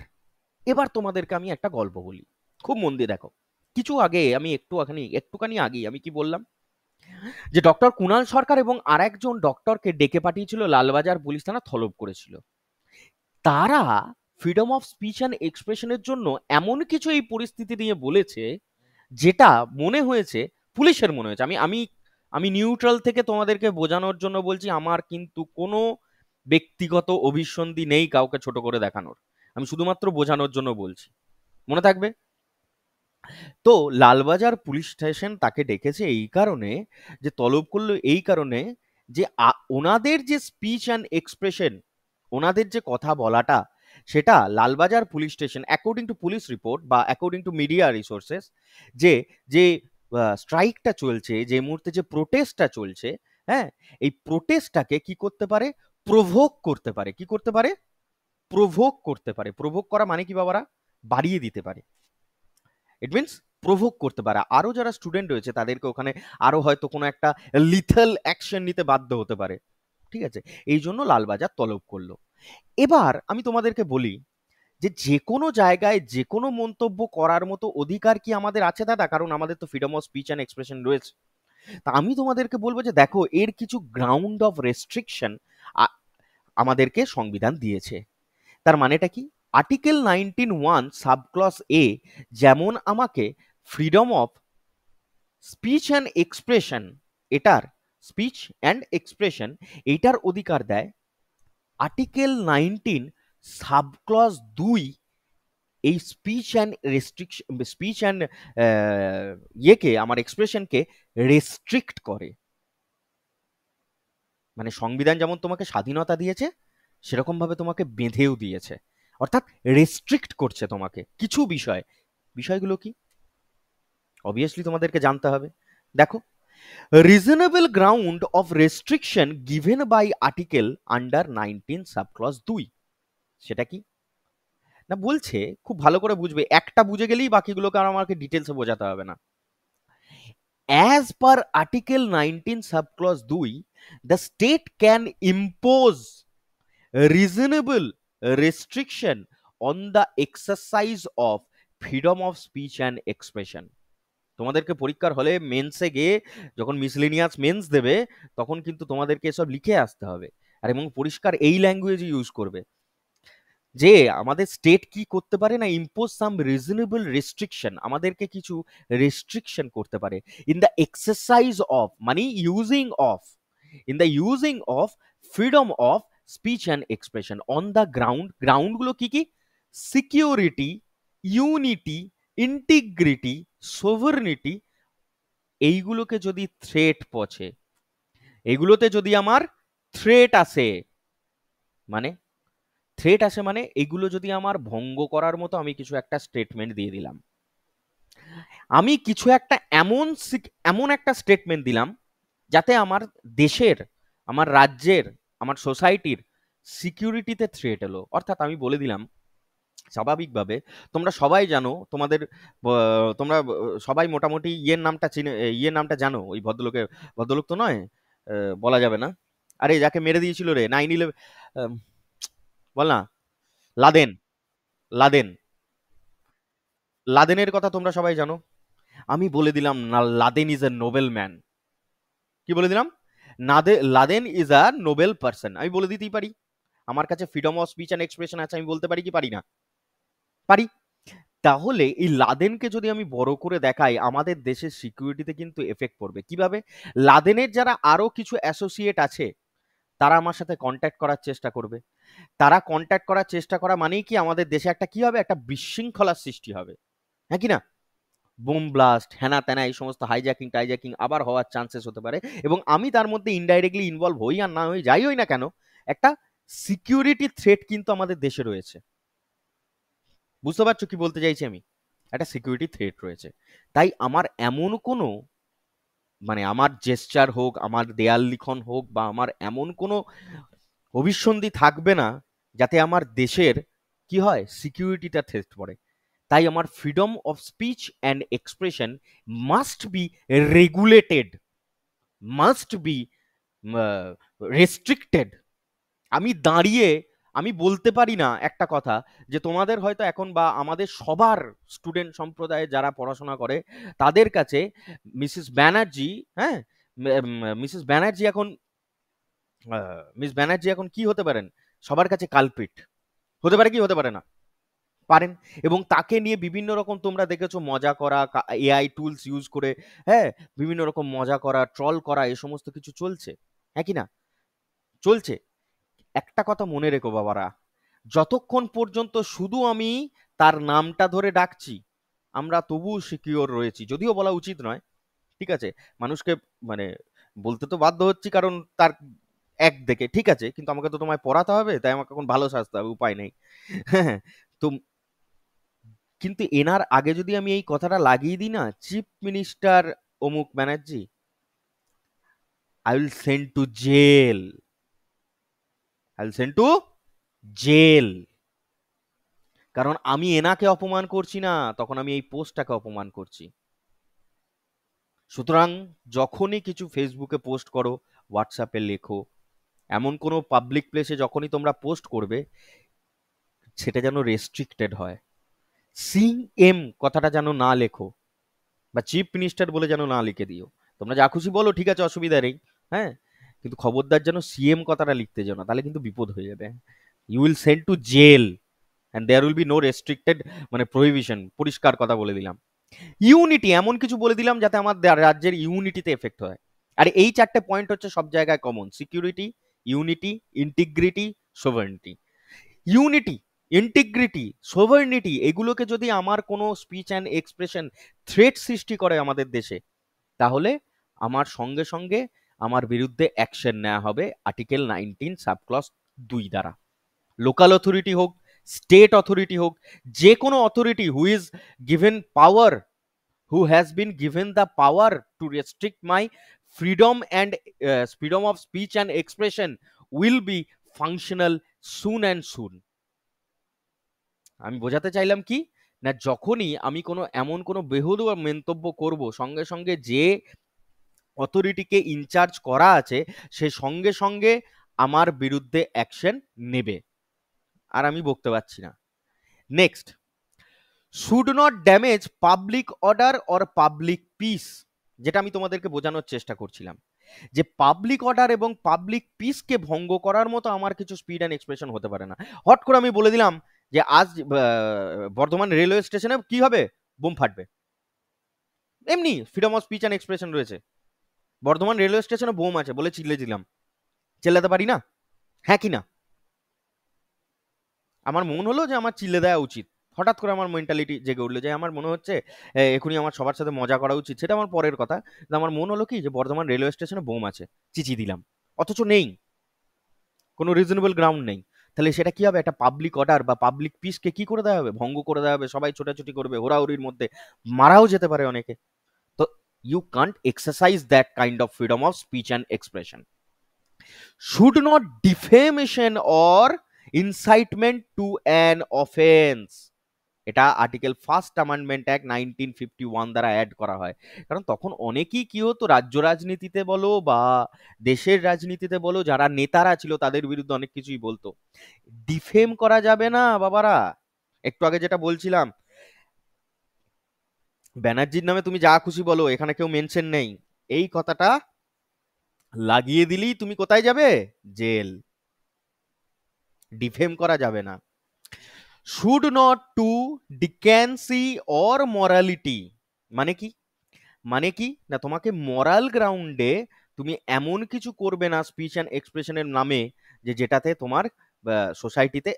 এবার তোমাদেরকে আমি একটা গল্প বলি, খুব মন দিয়ে দেখো। কিছু আগে আমি একটুখানি আগেই আমি কি বললাম, যে ডক্টর কুণাল সরকার এবং আরেকজন ডক্টরকে ডেকে পাঠিয়েছিল লালবাজার পুলিশ থানা, তলব করেছিল। তারা ফ্রিডম অফ স্পিচ অ্যান্ড এক্সপ্রেশনের জন্য এমন কিছু এই পরিস্থিতি নিয়ে বলেছে, যেটা মনে হয়েছে, পুলিশের মনে হয়েছে, আমি আমি আমি নিউট্রাল থেকে তোমাদেরকে বোঝানোর জন্য বলছি, আমার কিন্তু কোনো ব্যক্তিগত অভিসন্ধি নেই কাউকে ছোট করে দেখানোর, আমি শুধুমাত্র বোঝানোর জন্য বলছি, মনে থাকবে। তো লালবাজার পুলিশ স্টেশন তাকে ডেকেছে এই কারণে, যে তলব করলো এই কারণে, যে ওনাদের যে স্পিচ অ্যান্ড এক্সপ্রেশন, ওনাদের যে কথা বলাটা, সেটা Lalbazar police station, according to police report বা অ্যাকর্ডিং টু মিডিয়া রিসোর্সেস, যে যে স্ট্রাইকটা চলছে, যে মুহূর্তে যে প্রোটেস্টটা চলছে, হ্যাঁ, এই প্রোটেস্টটাকে কি করতে পারে, প্রভোক করতে পারে। কি করতে পারে? প্রভোক করতে পারে। প্রভোক করা মানে কি বাবারা? বাড়িয়ে দিতে পারে। ইট মিনস প্রভোক করতে পারে, আরো যারা স্টুডেন্ট রয়েছে তাদেরকে ওখানে আরো হয়তো কোনো একটা লিথেল অ্যাকশন নিতে বাধ্য হতে পারে, ঠিক আছে? এই জন্য লালবাজার তলব করলো। এবার আমি তোমাদেরকে বলি, যে যে কোনো জায়গায় যে কোনো মন্তব্য করার মতো অধিকার কি আমাদের আছে দাদা? কারণ আমাদের তো freedom of speech and expression রয়েছে। তা আমি তোমাদেরকে বলবো যে দেখো, এর কিছু গ্রাউন্ড অফ রেস্ট্রিকশন আমাদেরকে সংবিধান দিয়েছে। তার মানেটা কি? আর্টিকেল 19(1) সাবক্লস এ যেমন আমাকে freedom of speech and expression, এটার স্পিচ অ্যান্ড এক্সপ্রেশন এটার অধিকার দেয়, আর্টিকেল 19 সাবক্লস 2 এই speech and restriction, speech and ইয়েকে, আমার এক্সপ্রেশনকে রেস্ট্রিক্ট করে। মানে সংবিধান যেমন তোমাকে স্বাধীনতা দিয়েছে, সেরকম ভাবে তোমাকে বেঁধেও দিয়েছে, অর্থাৎ রেস্ট্রিক্ট করছে তোমাকে কিছু বিষয়। বিষয়গুলো কি? অবভিয়াসলি তোমাদেরকে জানতে হবে। দেখো, reasonable ground of restriction given by article under 19 subclause 2, সেটা কি না বলছে, খুব ভালো করে বুঝবে, একটা বুঝে গেলেই বাকিগুলোকে আর আমাকে ডিটেলসে বোঝাতে হবে না। As per Article 19 subclause 2, the state can impose reasonable restriction on the exercise of freedom of speech and expression. তোমাদেরকে পরীক্ষার হলে মেন্সে গিয়ে যখন মিসলেনিয়াস মেন্স দেবে, তখন কিন্তু তোমাদেরকে এসব লিখে আসতে হবে, আর এবং পরিষ্কার এই ল্যাঙ্গুয়েজ ইউজ করবে, যে আমাদের স্টেট কি করতে পারে না, ইম্পোজ সাম রিজনেবল রেস্ট্রিকশন, আমাদেরকে কিছু রেস্ট্রিকশন করতে পারে, ইন দ্য এক্সারসাইজ অফ, মানে using of, in the using of freedom of speech and expression on the ground. গ্রাউন্ডগুলো কি কি? সিকিউরিটি, ইউনিটি, ইন্টিগ্রিটি, সোভারেনিটি, এইগুলোকে যদি থ্রেট পছে, এগুলোতে যদি আমার থ্রেট আসে, মানে থ্রেট আসে মানে এগুলো যদি আমার ভঙ্গ করার মতো আমি কিছু একটা স্টেটমেন্ট দিয়ে দিলাম, আমি কিছু একটা এমন একটা স্টেটমেন্ট দিলাম যাতে আমার দেশের, আমার রাজ্যের, আমার সোসাইটির সিকিউরিটিতে থ্রেট এলো। অর্থাৎ আমি বলে দিলাম স্বাভাবিকভাবে, তোমরা সবাই জানো, তোমরা সবাই মোটামুটি ইয়ের নামটা চিনে, ইয়ের নামটা জানো, ওই ভদ্রলোকের, ভদ্রলোক তো নয়, বলা যাবে না, আরে যাকে মেরে দিয়েছিল রে 9/11, বল না, লাদেন, লাদেন, লাদেনের কথা তোমরা সবাই জানো। আমি বলে দিলাম না, Laden is a Nobel man. কি বলে দিলাম? Laden is a Nobel person. আমি বলে দিতেই পারি, আমার কাছে freedom of speech and expression আছে, আমি বলতে পারি কি পারি না? পারি। তাহলে এই লাদেনকে যদি আমি বড় করে দেখাই, আমাদের দেশের সিকিউরিটিতে কিন্তু এফেক্ট পড়বে। কিভাবে? লাদেনের যারা আরো কিছু অ্যাসোসিয়েট আছে, তারা আমার সাথে কন্ট্যাক্ট করার চেষ্টা করবে। তারা কন্ট্যাক্ট করার চেষ্টা করা মানেই কি আমাদের দেশে একটা কি হবে, একটা বিশৃঙ্খলার সৃষ্টি হবে, হ্যাঁ কি না? বোম ব্লাস্ট, হ্যানা ত্যানা, এই সমস্ত হাইজ্যাকিং টাইজ্যাকিং আবার হওয়ার চান্সেস হতে পারে, এবং আমি তার মধ্যে ইনডাইরেক্টলি ইনভলভ হই আর না হই, যাই হই না কেন, একটা সিকিউরিটি থ্রেট কিন্তু আমাদের দেশে রয়েছে। বুঝতে পারছো কি বলতে চাইছি আমি? একটা সিকিউরিটি থ্রেট রয়েছে। তাই আমার এমন কোনো, মানে আমার জেস্চার হোক, আমার দেয়াল লিখন হোক, বা আমার এমন কোনো অভিসন্ধি থাকবে না যাতে আমার দেশের কি হয়, সিকিউরিটিটা থ্রেট পড়ে। তাই আমার freedom of speech and expression must be regulated, must be restricted. আমি দাঁড়িয়ে আমি বলতে পারি না একটা কথা, যে তোমাদের হয়তো এখন, বা আমাদের সবার স্টুডেন্ট সম্প্রদায়ে যারা পড়াশোনা করে, তাদের কাছে মিসেস ব্যানার্জি, হ্যাঁ, মিসেস ব্যানার্জি এখন, মিস ব্যানার্জি এখন কি হতে পারেন, সবার কাছে কালপিট হতে পারে, কি হতে পারে না? পারেন। এবং তাকে নিয়ে বিভিন্ন রকম তোমরা দেখেছো মজা করা, এআই টুলস ইউজ করে, হ্যাঁ, বিভিন্ন রকম মজা করা, ট্রল করা, এ সমস্ত কিছু চলছে, হ্যাঁ কি না? চলছে। একটা কথা মনে রেখো বাবারা, যতক্ষণ পর্যন্ত শুধু আমি তার নামটা ধরে ডাকছি, আমরা তবুও সিকিওর রয়েছি, যদিও বলা উচিত নয়, ঠিক আছে? মানুষকে, মানে বলতে তো বাধ্য হচ্ছি, কারণ তার এক দেখে ঠিক আছে, কিন্তু আমাকে তো তোমায় পড়াতে হবে, তাই আমাকে এখন ভালো সাজতে হবে, উপায় নেই। হ্যাঁ, তো কিন্তু এনার আগে যদি আমি এই কথাটা লাগিয়ে দিই না, চিফ মিনিস্টার অমুক Banerjee, I will send to jail, I will send to jail. কারণ আমি এনাকে অপমান করছি না, তখন আমি এই পোস্টটাকে অপমান করছি। সুতরাং যখনই কিছু ফেসবুকে পোস্ট করো, হোয়াটসঅ্যাপে লেখো, এমন কোনো পাবলিক প্লেসে যখনই তোমরা পোস্ট করবে, সেটা যেন রেস্ট্রিক্টেড হয়। সিএম কথাটা যেন না লেখো, বা চিফ মিনিস্টার বলে যেন না লিখে দিও। তোমরা যা খুশি বলো, ঠিক আছে, অসুবিধা নেই, হ্যাঁ, কিন্তু খবরদার যেন সিএম কথাটা লিখতে যেও না, তাহলে কিন্তু বিপদ হয়ে যাবে। You will send to jail, and there will be no restricted, মানে প্রহিবিশন, পরিষ্কার কথা বলে দিলাম। ইউনিটি, এমন কিছু বলে দিলাম যাতে আমার রাজ্যের ইউনিটিতে এফেক্ট হয়। আর এই চারটে পয়েন্ট হচ্ছে সব জায়গায় common: security, unity, integrity, sovereignty. Unity, integrity, sovereignty, এগুলোকে যদি আমার কোনো স্পিচ অ্যান্ড এক্সপ্রেশন থ্রেট সৃষ্টি করে আমাদের দেশে, তাহলে আমার সঙ্গে সঙ্গে আমার বিরুদ্ধে অ্যাকশন নেওয়া হবে আর্টিকেল 19 সাবক্লস 2 দ্বারা। লোকাল অথরিটি হোক, স্টেট অথরিটি হোক, যে কোনো authority who is given power, who has been given the power to restrict my freedom and freedom of speech and expression will be functional soon and soon. আমি বোঝাতে চাইলাম কি, না যখনই আমি কোনো এমন কোনো বেহুদা মন্তব্য করব, সঙ্গে সঙ্গে যে অথরিটিকে ইনচার্জ করা আছে, সে সঙ্গে সঙ্গে আমার বিরুদ্ধে অ্যাকশন নেবে। আর আমি বকতে পারছি না। Next, should not damage public order or public piece, যেটা আমি তোমাদেরকে বোঝানোর চেষ্টা করছিলাম, যে পাবলিক অর্ডার এবং পাবলিক পিসকে ভঙ্গ করার মতো আমার কিছু স্পিড অ্যান্ড এক্সপ্রেশন হতে পারে না। হট করে আমি বলে দিলাম যে আজ বর্ধমান রেলওয়ে স্টেশনে কি হবে, বোম ফাটবে, এমনি freedom of speech and expression রয়েছে, বর্ধমান রেলওয়ে স্টেশনে বোম আছে বলে চিল্লে দিলাম, চেল্লাতে পারি না, হ্যাঁ কি না? আমার মন হলো যে আমার চিল্লে দেওয়া উচিত, হঠাৎ করে আমার মেন্টালিটি জেগে উঠলো যে আমার মনে হচ্ছে এখনই আমার সবার সাথে মজা করা উচিত, সেটা আমার পরের কথা। কিন্তু আমার মন হলো কি যে বর্ধমান রেলওয়ে স্টেশনে বোম আছে, চিচি দিলাম, অথচ নেই, কোনো রিজনেবল গ্রাউন্ড নেই। তাহলে সেটা কি হবে, একটা পাবলিক অর্ডার বা পাবলিক পিসকে কি করে দেওয়া হবে, ভঙ্গ করে দেওয়া হবে, সবাই ছোটাছুটি করবে, হোরাহুরির মধ্যে মারাও যেতে পারে অনেকে। তো you can't exercise that kind of freedom of speech and expression. Should not defamation or incitement to an offence, এটা আর্টিকেল ফার্স্ট অ্যামেন্ডমেন্ট অ্যাক্ট 1951 দ্বারা অ্যাড করা হয়। কারণ তখন অনেকেই কি হতো, রাজ্য রাজনীতিতে বলো বা দেশের রাজনীতিতে বলো, যারা নেতারা ছিল তাদের বিরুদ্ধে অনেক কিছুই বলতো। ডিফেম করা যাবে না বাবারা। একটু আগে যেটা বলছিলাম, ব্যানার্জির নামে তুমি যা খুশি বলো, এখানে কেউ মেনশন নেই, এই কথাটা লাগিয়ে দিলেই তুমি কোথায় যাবে, জেল। ডিফেম করা যাবে না। Should not to decency or morality, মানে কি, মানে কি না, তোমাকে মরাল গ্রাউন্ডে তুমি এমন কিছু করবে না স্পিচ অ্যান্ড এক্সপ্রেশনের নামে যে যেটাতে তোমার সোসাইটিতে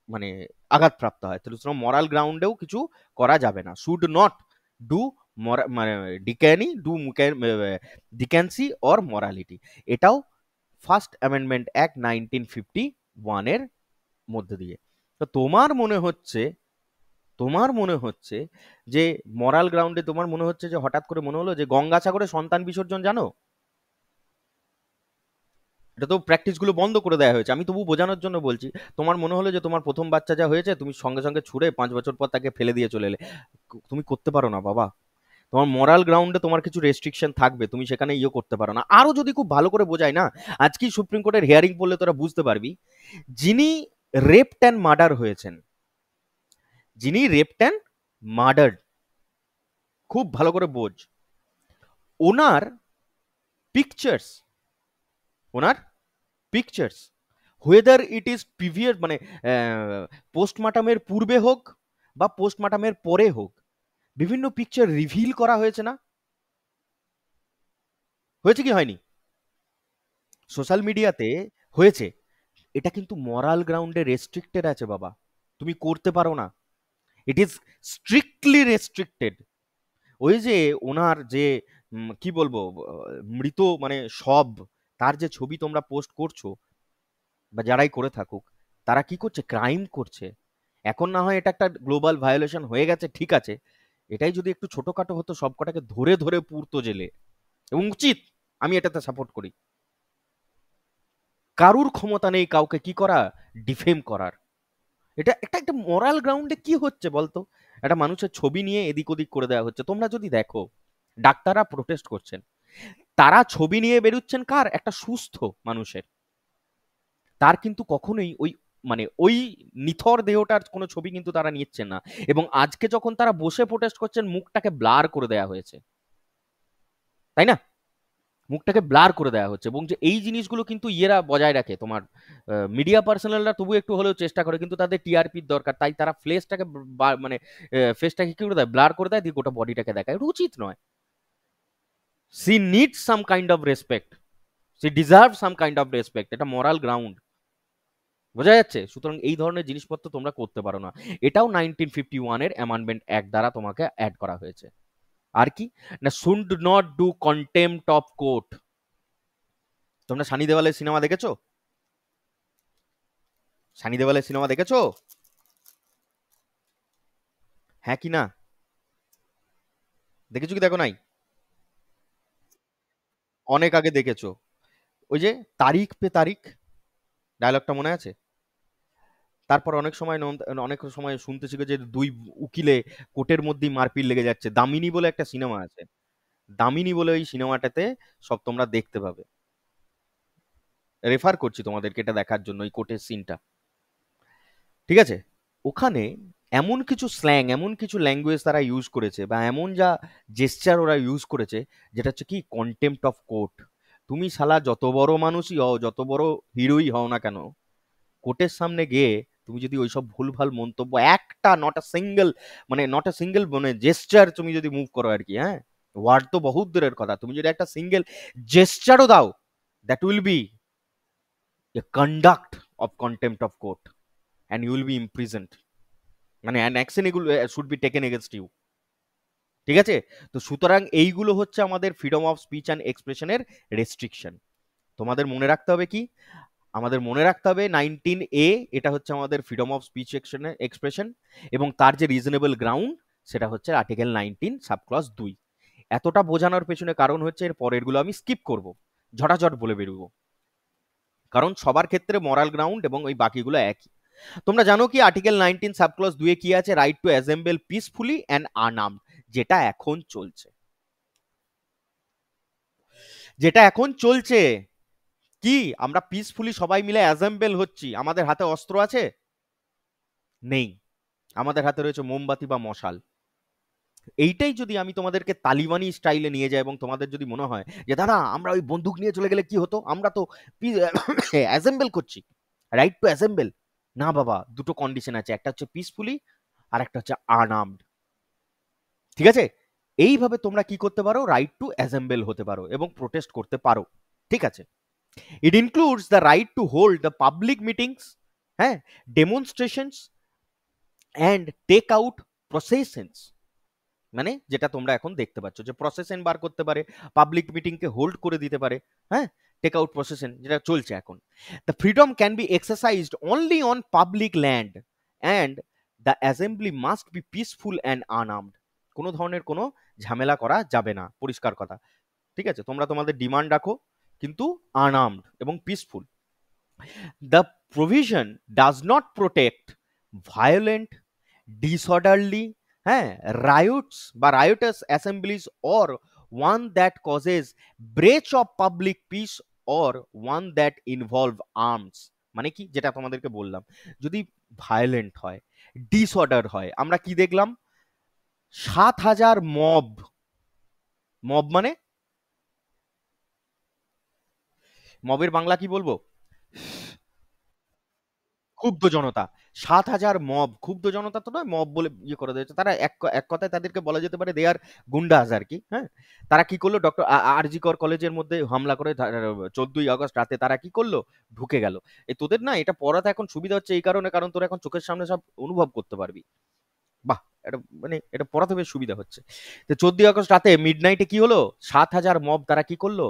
মানে আঘাতপ্রাপ্ত হয়, তাহলে তোমার মরাল গ্রাউন্ডেও কিছু করা যাবে না। শুড নট ডু মানে ডিক্যান্সি অর মরালিটি, এটাও ফার্স্ট অ্যামেন্ডমেন্ট অ্যাক্ট 1951 মধ্যে দিয়ে। তো তোমার মনে হচ্ছে যে মরাল গ্রাউন্ডে তোমার মনে হচ্ছে যে হঠাৎ করে মনে হলো যে গঙ্গাসাগরে সন্তান বিসর্জন, জানো এটা তো প্র্যাকটিস গুলো বন্ধ করে দেওয়া হয়েছে, আমি তবু বোঝানোর জন্য বলছি। তোমার মনে হলো যে তোমার প্রথম বাচ্চা যা হয়েছে তুমি সঙ্গে সঙ্গে ছুড়ে 5 বছর পর তাকে ফেলে দিয়ে চলে এলে, তুমি করতে পারো না বাবা। তোমার মরাল গ্রাউন্ডে তোমার কিছু রেস্ট্রিকশন থাকবে, তুমি সেখানে ইয়ে করতে পারো না। আরো যদি খুব ভালো করে বোঝায় না, আজকেই সুপ্রিম কোর্টের হিয়ারিং পড়লে তোরা বুঝতে পারবি, যিনি রেপড অ্যান্ড মার্ডার হয়েছেন, যিনি রেপড অ্যান্ড মার্ডার, খুব ভালো করে বোঝ, ওনার পিকচার্স, ওনার pictures, whether it is previous মানে পোস্টমার্টামের পূর্বে হোক বা পোস্টমার্টামের পরে হোক, বিভিন্ন পিকচার রিভিল করা হয়েছে না, হয়েছে কি হয়নি, সোশ্যাল মিডিয়াতে হয়েছে। এটা কিন্তু মরাল গ্রাউন্ডে রেস্ট্রিক্টেড আছে বাবা, তুমি করতে পারো না, ইট ইজ স্ট্রিক্টলি রেস্ট্রিক্টেড। ওই যে ওনার যে কি বলবো, মৃত মানে সব, তার যে ছবি তোমরা পোস্ট করছো বা যারাই করে থাকুক, তারা কি করছে, ক্রাইম করছে। এখন না হয় এটা একটা গ্লোবাল ভায়োলেশন হয়ে গেছে, ঠিক আছে, এটাই যদি একটু ছোটখাটো হতো, সব কটাকে ধরে ধরে পুরতো জেলে, এবং উচিত, আমি এটাতে সাপোর্ট করি। কারুর ক্ষমতা নেই কাউকে কি করা, ডিফেম করার। এটা একটা একটা মোরাল গ্রাউন্ডে কি হচ্ছে বলতো, একটা মানুষের ছবি নিয়ে এদিক ওদিক করে দেওয়া হচ্ছে। তোমরা যদি দেখো, ডাক্তাররা প্রোটেস্ট করছেন, তারা ছবি নিয়ে বেরোচ্ছেন কার, একটা সুস্থ মানুষের, তার কিন্তু কখনোই ওই মানে ওই নিথর দেহটার কোনো ছবি কিন্তু তারা নিচ্ছেন না। এবং আজকে যখন তারা বসে প্রোটেস্ট করছেন, মুখটাকে ব্লার করে দেওয়া হয়েছে, তাই না, মুখটাকে ব্লার করে দেওয়া হচ্ছে। এবং যে এই জিনিসগুলো কিন্তু ইয়েরা বজায় রাখে, তোমার মিডিয়া পার্সোনালরা তবু একটু হলেও চেষ্টা করে, কিন্তু তাদের টিআরপির দরকার, তাই তারা ফ্লেসটাকে মানে ফেসটাকে কি করে দেয়, ব্লার করে দেয়, দিয়ে গোটা বডিটাকে দেখায়, এটা উচিত নয়। She need some kind of respect, she deserve some kind of respect, এটা মরাল গ্রাউন্ড, বোঝা যাচ্ছে। সুতরাং এই ধরনের জিনিসপত্র তোমরা করতে পারো না, এটাও 1951 অ্যামেন্ডমেন্ট অ্যাক্ট দ্বারা তোমাকে অ্যাড করা হয়েছে। আর কি না, should not do contempt of court. তোমরা সানি দেওয়ালের সিনেমা দেখেছো, সানি দেওয়ালের সিনেমা দেখেছো, হ্যাঁ কি না, দেখেছো কি দেখো নাই, অনেক আগে দেখেছো। ওই যে তারিখ পে তারিখ, ডায়লগটা মনে আছে? তারপর অনেক সময় শুনতে শিখে যে দুই উকিলে কোর্টের মধ্যেই মারপিট লেগে যাচ্ছে। দামিনী বলে একটা সিনেমা আছে, দামিনী বলে ওই সিনেমাটাতে সব তোমরা দেখতে পাবে। রেফার করছি তোমাদেরকে এটা দেখার জন্য, ওই কোর্টের সিনটা, ঠিক আছে। ওখানে এমন কিছু স্ল্যাং, এমন কিছু ল্যাঙ্গুয়েজ তারা ইউজ করেছে, বা এমন যা জেস্চার ওরা ইউজ করেছে, যেটা হচ্ছে কি কন্টেম্পট অফ কোর্ট। তুমি শালা যত বড় মানুষই হও, যত বড় হিরোই হও না কেন, কোর্টের সামনে গিয়ে তুমি যদি ওইসব ভুলভাল মন্তব্য, একটা নট আ সিঙ্গেল মানে জেস্চার তুমি যদি মুভ করো আর কি, হ্যাঁ, ওয়ার্ড তো বহুত দূরের কথা, তুমি যদি একটা সিঙ্গেল জেস্চারও দাও, that will B A conduct of contempt of court. and you will be imprisoned, মানে an action এগুলো should be taken against you, ঠিক আছে? তো সুতরাং এইগুলো হচ্ছে আমাদের ফ্রিডম অফ স্পিচ অ্যান্ড এক্সপ্রেশনের রেস্ট্রিকশন। তোমাদের মনে রাখতে হবে কি, আমাদের মনে রাখতে হবে 19A, এটা হচ্ছে আমাদের ফ্রিডম অফ স্পিচ এক্সপ্রেশন, এবং তার যে রিজনেবল গ্রাউন্ড সেটা হচ্ছে আর্টিকেল 19 সাবক্লজ 2। এতটা বোঝানোর পেছনে কারণ হচ্ছে এর পরেরগুলো আমি স্কিপ করব, ঝটাঝট বলে বেরোবো, কারণ সবার ক্ষেত্রে মরাল গ্রাউন্ড এবং ওই বাকিগুলো একই। তোমরা জানো কি আর্টিকেল 19 সাবক্লজ 2 এ কি আছে? Right two assemble peacefully and unarmed, যেটা এখন চলছে, যেটা এখন চলছে। কি আমরা পিসফুলি সবাই মিলে অ্যাসেম্বল হচ্ছি, আমাদের হাতে অস্ত্র আছে? নেই, আমাদের হাতে রয়েছে মোমবাতি বা মশাল। এইটাই যদি আমি তোমাদেরকে তালিবানি স্টাইলে নিয়ে যাই এবং তোমাদের যদি মনে হয় যে দাদা আমরা ওই বন্দুক নিয়ে চলে গেলে কি হতো, আমরা তো অ্যাসেম্বল করছি, রাইট টু অ্যাসেম্বল, না বাবা, দুটো কন্ডিশন আছে, একটা হচ্ছে পিসফুলি আর একটা হচ্ছে আনআর্মড, ঠিক আছে? এইভাবে তোমরা কি করতে পারো, রাইট টু অ্যাসেম্বল হতে পারো এবং প্রোটেস্ট করতে পারো, ঠিক আছে? It includes the right to hold the public meetings, হ্যাঁ, ডেমনস্ট্রেশনস অ্যান্ড টেক আউট প্রসেশনস, মানে যেটা তোমরা এখন দেখতে পাচ্ছ যে প্রসেশন বার করতে পারে, পাবলিক মিটিংকে হোল্ড করে দিতে পারে, হ্যাঁ, টেক আউট প্রসেশন যেটা চলছে এখন। The freedom can be exercised only on public land and the assembly must be peaceful and unarmed, কোনো ধরনের কোনো ঝামেলা করা যাবে না, পরিষ্কার কথা, ঠিক আছে? তোমরা তোমাদের ডিমান্ড রাখো, কিন্তু আনআর্মড এবং peaceful. The provision does not protect violent, disorderly, হ্যাঁ, রায়োটস বা riotous assemblies or one that causes breach of public peace or one that involve arms, মানে কি যেটা তোমাদেরকে বললাম, যদি ভায়োলেন্ট হয়, ডিসঅর্ডার হয়, আমরা কি দেখলাম, 7,000 মব, মব মানে মবের বাংলা কি বলবো, ক্ষুব্ধ জনতা, 7,000 মব, ক্ষুব্ধ জনতা তো নয়, মব বলে ইয়ে করে দিয়েছে তারা, এক কথায় তাদেরকে বলা যেতে পারে দে আর গুন্ডাজ আর কি, হ্যাঁ। তারা কি করলো, ডক্টর আরজি কর কলেজের মধ্যে হামলা করে 14ই আগস্ট রাতে তারা কি করলো, ঢুকে গেল। এই তোদের না এটা পড়াতে এখন সুবিধা হচ্ছে এই কারণে, কারণ তোরা এখন চোখের সামনে সব অনুভব করতে পারবি, বাহ, এটা মানে এটা পড়াতে বেশ সুবিধা হচ্ছে। তো 14ই আগস্ট রাতে মিডনাইটে কি হলো, 7,000 মব তারা কি করলো,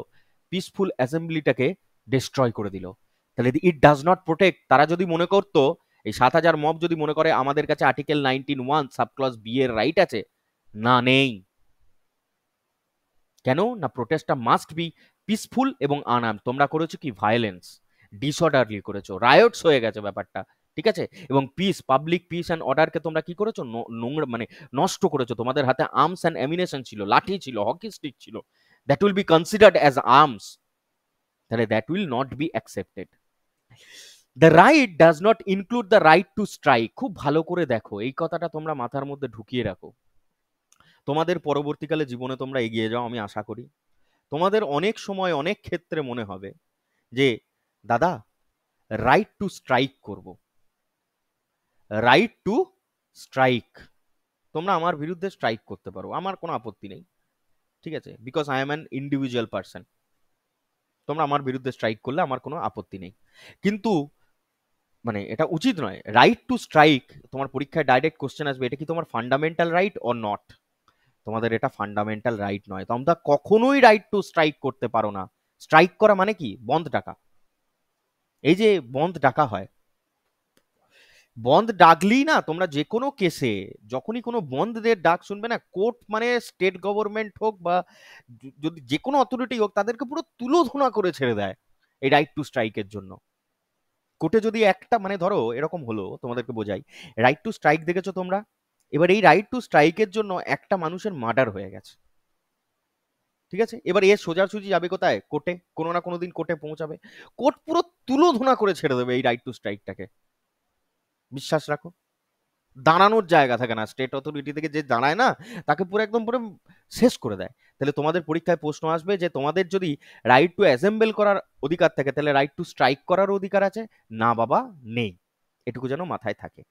পিসফুল অ্যাসেম্বলিটাকে ডিস্ট্রয় করে দিল। তাহলে ইট ডাজ নট প্রোটেক্ট, তারা যদি মনে করতো, এই 7,000 মব যদি মনে করে আমাদের কাছে আর্টিকেল 19(1) সাবক্লজ বি এর রাইট আছে, না, নেই। কেন না, প্রোটেস্টটা মাস্ট বি পিসফুল এবং আনআর্ম, তোমরা করেছো কি ভায়োলেন্স, ডিসঅর্ডারলি করেছো, রায়োটস হয়ে গেছে ব্যাপারটা, ঠিক আছে? এবং পিস, পাবলিক পিস অ্যান্ড অর্ডারকে তোমরা কি করেছো, নোংরা মানে নষ্ট করেছো। তোমাদের হাতে আর্মস অ্যান্ড অ্যামিনেশন ছিল, লাঠি ছিল, হকি স্টিক ছিল, that will be considered as arms, তাহলে that will not be accepted. The right does not include the right to strike, খুব ভালো করে দেখো এই কথাটা, তোমরা মাথার মধ্যে ঢুকিয়ে রাখো, তোমাদের পরবর্তীকালে জীবনে তোমরা এগিয়ে যাও, আমি আশা করি। তোমাদের অনেক সময় অনেক ক্ষেত্রে মনে হবে যে দাদা রাইট টু স্ট্রাইক করব, রাইট টু স্ট্রাইক, তোমরা আমার বিরুদ্ধে স্ট্রাইক করতে পারো, আমার কোনো আপত্তি নেই, ঠিক আছে? Because I am an individual person, তোমরা আমার বিরুদ্ধে স্ট্রাইক করলে আমার কোনো আপত্তি নেই, কিন্তু মানে এটা উচিত নয়। রাইট টু স্ট্রাইক, তোমার পরীক্ষায় ডাইরেক্ট কোশ্চেন আসবে, এটা কি তোমার ফান্ডামেন্টাল রাইট অর নট? তোমাদের এটা ফান্ডামেন্টাল রাইট নয়, তোমরা কখনোই রাইট টু স্ট্রাইক করতে পারো না। স্ট্রাইক করা মানে কি, বন্ধ ডাকা। এই যে বন্ধ ডাকা হয়, বন্ধ ডাকলেই না তোমরা যে কোনো কেসে, যখনই কোনো বন্ধের ডাক শুনবে না, কোর্ট মানে স্টেট গভর্নমেন্ট হোক বা যদি যে কোনো অথরিটি হোক, তাদেরকে পুরো তুলোধনা করে ছেড়ে দেয় এই রাইট টু স্ট্রাইকের জন্য। কোর্টে যদি একটা মানে ধরো এরকম হলো, তোমাদেরকে বোঝাই, রাইট টু স্ট্রাইক দেখেছো তোমরা, এবার এই রাইট টু স্ট্রাইকের জন্য একটা মানুষের মার্ডার হয়ে গেছে, ঠিক আছে? এবার এ সোজাসুজি যাবে কোথায়, কোর্টে, কোনো না কোনো দিন কোর্টে পৌঁছাবে, কোর্ট পুরো তুলোধনা করে ছেড়ে দেবে এই রাইট টু স্ট্রাইকটাকে, বিশ্বাস রাখো। দাঁড়ানোর জায়গা থাকে না, স্টেট অথরিটি থেকে যে দাঁড়ায় না, তাকে পুরো একদম পুরো শেষ করে দেয়। তাহলে তোমাদের পরীক্ষায় প্রশ্ন আসবে যে তোমাদের যদি রাইট টু অ্যাসেম্বল করার অধিকার থাকে, তাহলে রাইট টু স্ট্রাইক করার অধিকার আছে? না বাবা, নেই, এটুকু যেন মাথায় থাকে।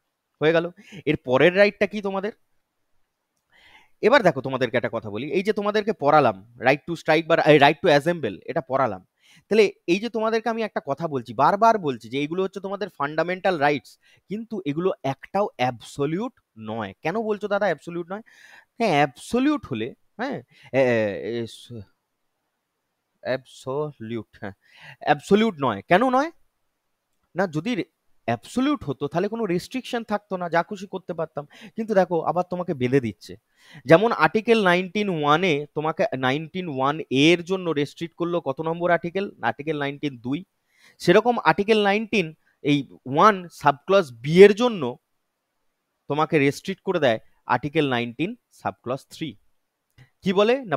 হয়ে গেল। এর পরের রাইটটা কি তোমাদের? এবার দেখো তোমাদেরকে একটা কথা বলি, এই যে তোমাদেরকে পড়ালাম রাইট টু স্ট্রাইক বা রাইট টু অ্যাসেম্বল, এটা পড়ালাম, তাহলে এই যে তোমাদেরকে আমি একটা কথা বলছি, বারবার বলছি যে এইগুলো হচ্ছে তোমাদের ফান্ডামেন্টাল রাইটস, কিন্তু এগুলো একটাও অ্যাবসলিউট নয়। কেন বলছো দাদা অ্যাবসলিউট নয়? হ্যাঁ, অ্যাবসলিউট হলে, হ্যাঁ, অ্যাবসলিউট, হ্যাঁ, অ্যাবসলিউট নয়। কেন নয়? না, যদি অ্যাবসলিউট হতো তাহলে কোনো রেস্ট্রিকশন থাকতো না, যা খুশি করতে পারতাম। কিন্তু দেখো আবার তোমাকে বেঁধে দিচ্ছে। যেমন আর্টিকেল 19(1) তোমাকে 19(1) এর জন্য রেস্ট্রিক্ট করলো কত নম্বর আর্টিকেল? আর্টিকেল 19(2). সেরকম আর্টিকেল 19 এই 1 সাবক্লজ বি এর জন্য তোমাকে রেস্ট্রিক্ট করে দেয় আর্টিকেল 19 সাবক্লজ 3। কি বলে না,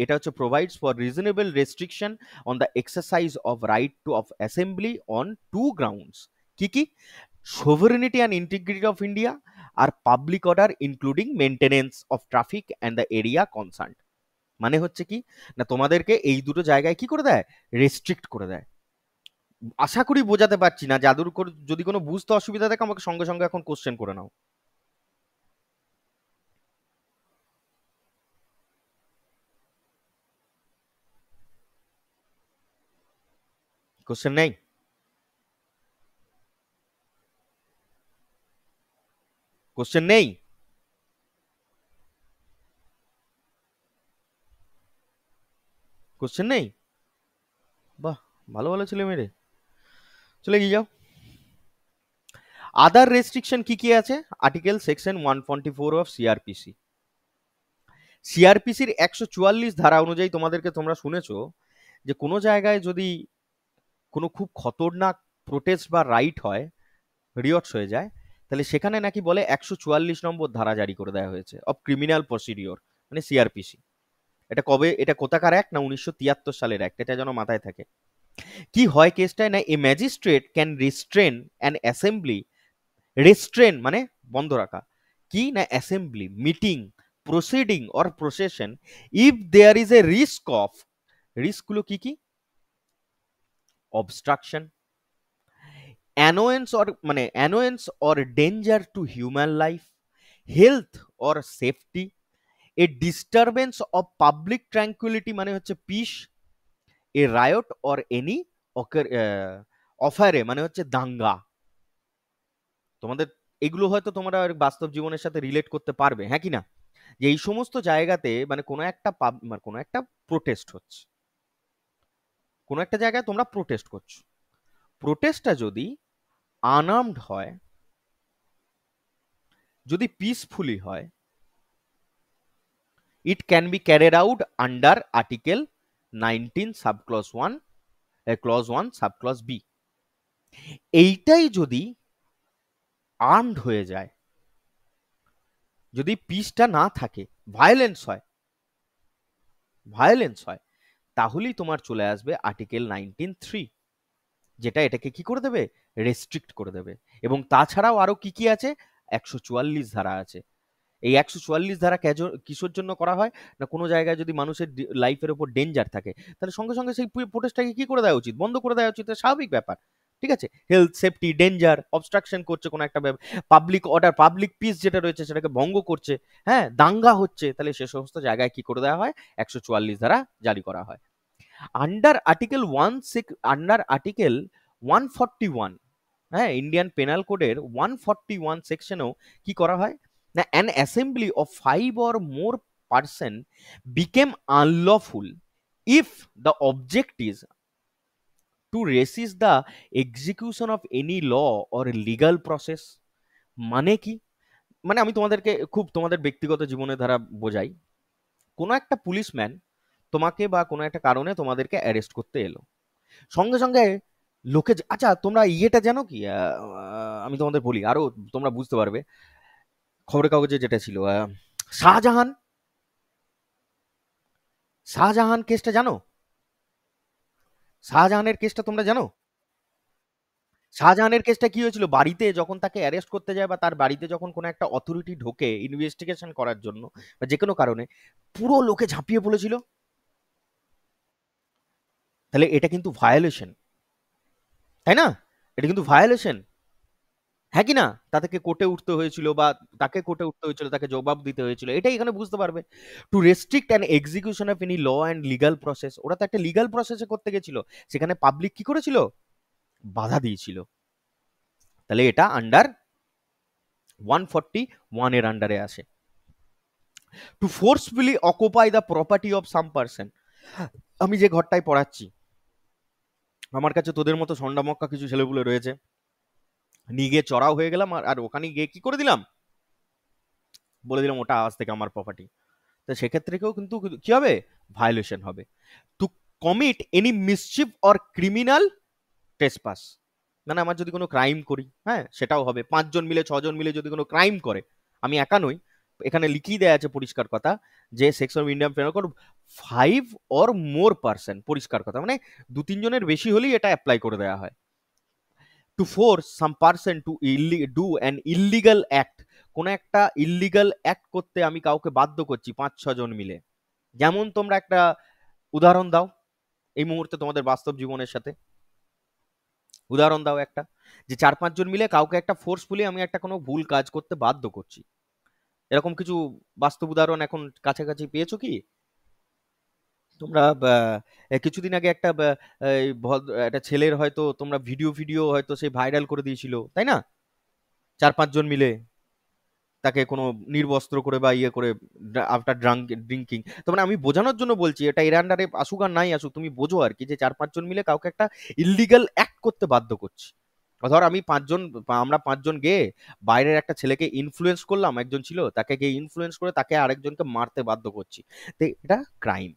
এটা হচ্ছে provides for reasonable restriction on the exercise of right to of assembly on to grounds. কি কি? Sovereignty and integrity of India আর public order including maintenance of traffic and the area concern. মানে হচ্ছে কি না, তোমাদেরকে এই দুটো জায়গায় কি করে দেয়? রেস্ট্রিক্ট করে দেয়। আশা করি বোঝাতে পারছি না। যাদুর যদি কোনো বুঝতে অসুবিধা থাকে আমাকে সঙ্গে সঙ্গে এখন কোশ্চেন করে নাও। কোশ্চেন নেই? কোশ্চেন নেই? কোশ্চেন নেই? বাহ, ভালো ভালো ছেলে মেয়ে। চলে গিয়ে যাও। আদার রেস্ট্রিকশন কি কি আছে? Article section 144 of CrPC. সিআরপিসির 144 ধারা অনুযায়ী তোমরা শুনেছো যে কোনো জায়গায় যদি কোনো খুব খতরনাক প্রোটেস্ট বা রাইট হয়, রিয়টস হয়ে যায়, তাহলে সেখানে নাকি বলে 144 নম্বর ধারা জারি করে দেওয়া হয়েছে অফ ক্রিমিনাল প্রসিডিওর, মানে সিআরপিসি। এটা কবে, এটা কোথাকার অ্যাক্ট? না 1973 সালের অ্যাক্ট। এটা যেন মাথায় থাকে। কি হয় কেসটায়? না a magistrate can restrain an assembly. Restrain মানে বন্ধ রাখা। কি না, assembly, meeting, proceeding or procession if there is a risk of, রিস্কগুলো কি কি? অবস্ট্রাকশন, অ্যানোয়েন্স অর মানে annoyance or danger to human life, health or safety, a disturbance of public tranquility মানে হচ্ছে peace, a riot or any affray মানে হচ্ছে দাঙ্গা। তোমাদের এগুলো হয়তো তোমরা বাস্তব জীবনের সাথে রিলেট করতে পারবে, হ্যাঁ কি না? যে এই সমস্ত জায়গাতে মানে কোনো একটা প্রোটেস্ট হচ্ছে, কোনো একটা জায়গায় তোমরা প্রোটেস্ট করছো, প্রোটেস্টটা যদি আনআর্মড হয়, যদি পিসফুলি হয়, it can be carried out under article 19 subclause 1 clause 1 subclause B. এইটাই যদি আর্মড হয়ে যায়, যদি পিসটা না থাকে, ভায়োলেন্স হয়, ভায়োলেন্স হয়, তাহলেই তোমার চলে আসবে আর্টিকেল 19(3), যেটা এটাকে কি করে দেবে? রেস্ট্রিক্ট করে দেবে। এবং তাছাড়াও আরো কি কি আছে? 144 ধারা আছে। এই 144 ধারা কিসের জন্য করা হয়? না কোনো জায়গায় যদি মানুষের লাইফের উপর ডেঞ্জার থাকে, তাহলে সঙ্গে সঙ্গে সেই প্রোটেস্টটাকে কি করে দেওয়া উচিত? বন্ধ করে দেওয়া উচিত। স্বাভাবিক ব্যাপার, ঠিক আছে? হেলথ, সেফটি, ডেঞ্জার, অবস্ট্রাকশন করছে কোনো একটা পাবলিক অর্ডার, পাবলিক পিস যেটা রয়েছে সেটাকে ভঙ্গ করছে, হ্যাঁ, দাঙ্গা হচ্ছে, তাহলে সে সমস্ত জায়গায় কি করে দেওয়া হয়? 144 ধারা জারি করা হয়। আন্ডার আর্টিকেল 141, হ্যাঁ, ইন্ডিয়ান পেনাল কোডের 141 সেকশনেও কি করা হয়? না an assembly of 5 or more person became unlawful if the object is to resist the execution of any law or legal process. মানে কি? মানে আমি তোমাদেরকে খুব তোমাদের ব্যক্তিগত জীবনে ধারা বোঝাই। কোনো একটা পুলিশম্যান তোমাকে বা কোনো একটা কারণে তোমাদেরকে অ্যারেস্ট করতে এলো, সঙ্গে সঙ্গে লোকে আচ্ছা তোমরা ইয়েটা জানো কি? আমি তোমাদের বলি আরো তোমরা বুঝতে পারবে। খবরের কাগজে যেটা ছিল, শাহজাহান, শাহজাহান কেসটা জানো? শাহজাহানের কেসটা তোমরা জানো? শাহজাহানের কেসটা কি হয়েছিল? বাড়িতে যখন তাকে অ্যারেস্ট করতে যায় বা তার বাড়িতে যখন কোনো একটা অথরিটি ঢোকে ইনভেস্টিগেশন করার জন্য বা যে কোনো কারণে, পুরো লোকে ঝাঁপিয়ে পড়েছিল। তাহলে এটা কিন্তু ভায়োলেশন, তাই না? এটা কিন্তু ভায়োলেশন। হ্যাঁ কি না? তাদেরকে কোর্টে উঠতে হয়েছিল বা তাকে কোর্টে উঠতে হয়েছিল, তাকে জবাব দিতে হয়েছিল। এটাই এখানে বুঝতে পারবে। To restrict an execution of any law and legal process. ওরা তো একটা লিগাল প্রসেসে করতে গেছিল। সেখানে পাবলিক কি করেছিল? বাধা দিয়েছিল। তাহলে এটা আন্ডার 141 এর আন্ডারে আসে। To forcefully occupy the property of some person. আমি যে ঘরটায় পড়াচ্ছি, আমার কাছে তোদের মতো সন্ডামক্কা কিছু ছেলেপুলে রয়েছে, নিয়ে গিয়ে চড়াও হয়ে গেলাম, আর ওখানে গিয়ে কি করে দিলাম? বলে দিলাম ওটা আজ থেকে আমার প্রপার্টি। তো সেক্ষেত্রে কেউ কিন্তু কি হবে? ভায়োলেশন হবে। Two commit any mischief or criminal trespass, মানে আমার যদি কোনো ক্রাইম করি, হ্যাঁ সেটাও হবে। 5 জন মিলে 6 জন মিলে যদি কোনো ক্রাইম করে, আমি একা নই, এখানে লিখিয়ে দেওয়া আছে পরিষ্কার কথা যে section of Indian penal code 5 or more person, পরিষ্কার কথা, মানে 2-3 জনের বেশি হলেই এটা অ্যাপ্লাই করে দেওয়া হয়। To force some person to do an illegal act, কোন একটা ইল্লিগাল অ্যাক্ট করতে আমি কাউকে বাধ্য করছি 5-6 জন মিলে। যেমন তোমরা একটা উদাহরণ দাও এই মুহূর্তে তোমাদের বাস্তব জীবনের সাথে, উদাহরণ দাও একটা, যে 4-5 জন মিলে কাউকে একটা ফোর্সফুলি আমি একটা কোনো ভুল কাজ করতে বাধ্য করছি। এরকম কিছু বাস্তব উদাহরণ এখন কাছাকাছি পেয়েছো কি তোমরা? কিছুদিন আগে একটা একটা ছেলের হয়তো তোমরা ভিডিও ভিডিও হয়তো সে ভাইরাল করে দিয়েছিল, তাই না? 4-5 জন মিলে তাকে কোনো নির্বস্ত্র করে বা ইয়ে করে, আফটার ড্রিঙ্কিং। তো মানে আমি বোঝানোর জন্য বলছি, এটা এর আন্ডারে আসুক আর নাই আসুক, তুমি বোঝো আর কি, যে 4-5 জন মিলে কাউকে একটা ইল্লিগাল অ্যাক্ট করতে বাধ্য করছি। ধর আমি 5 জন, আমরা 5 জন গিয়ে বাইরের একটা ছেলেকে ইনফ্লুয়েন্স করলাম, একজন ছিল তাকে গিয়ে ইনফ্লুয়েন্স করে তাকে আরেকজনকে মারতে বাধ্য করছি। তো এটা crime.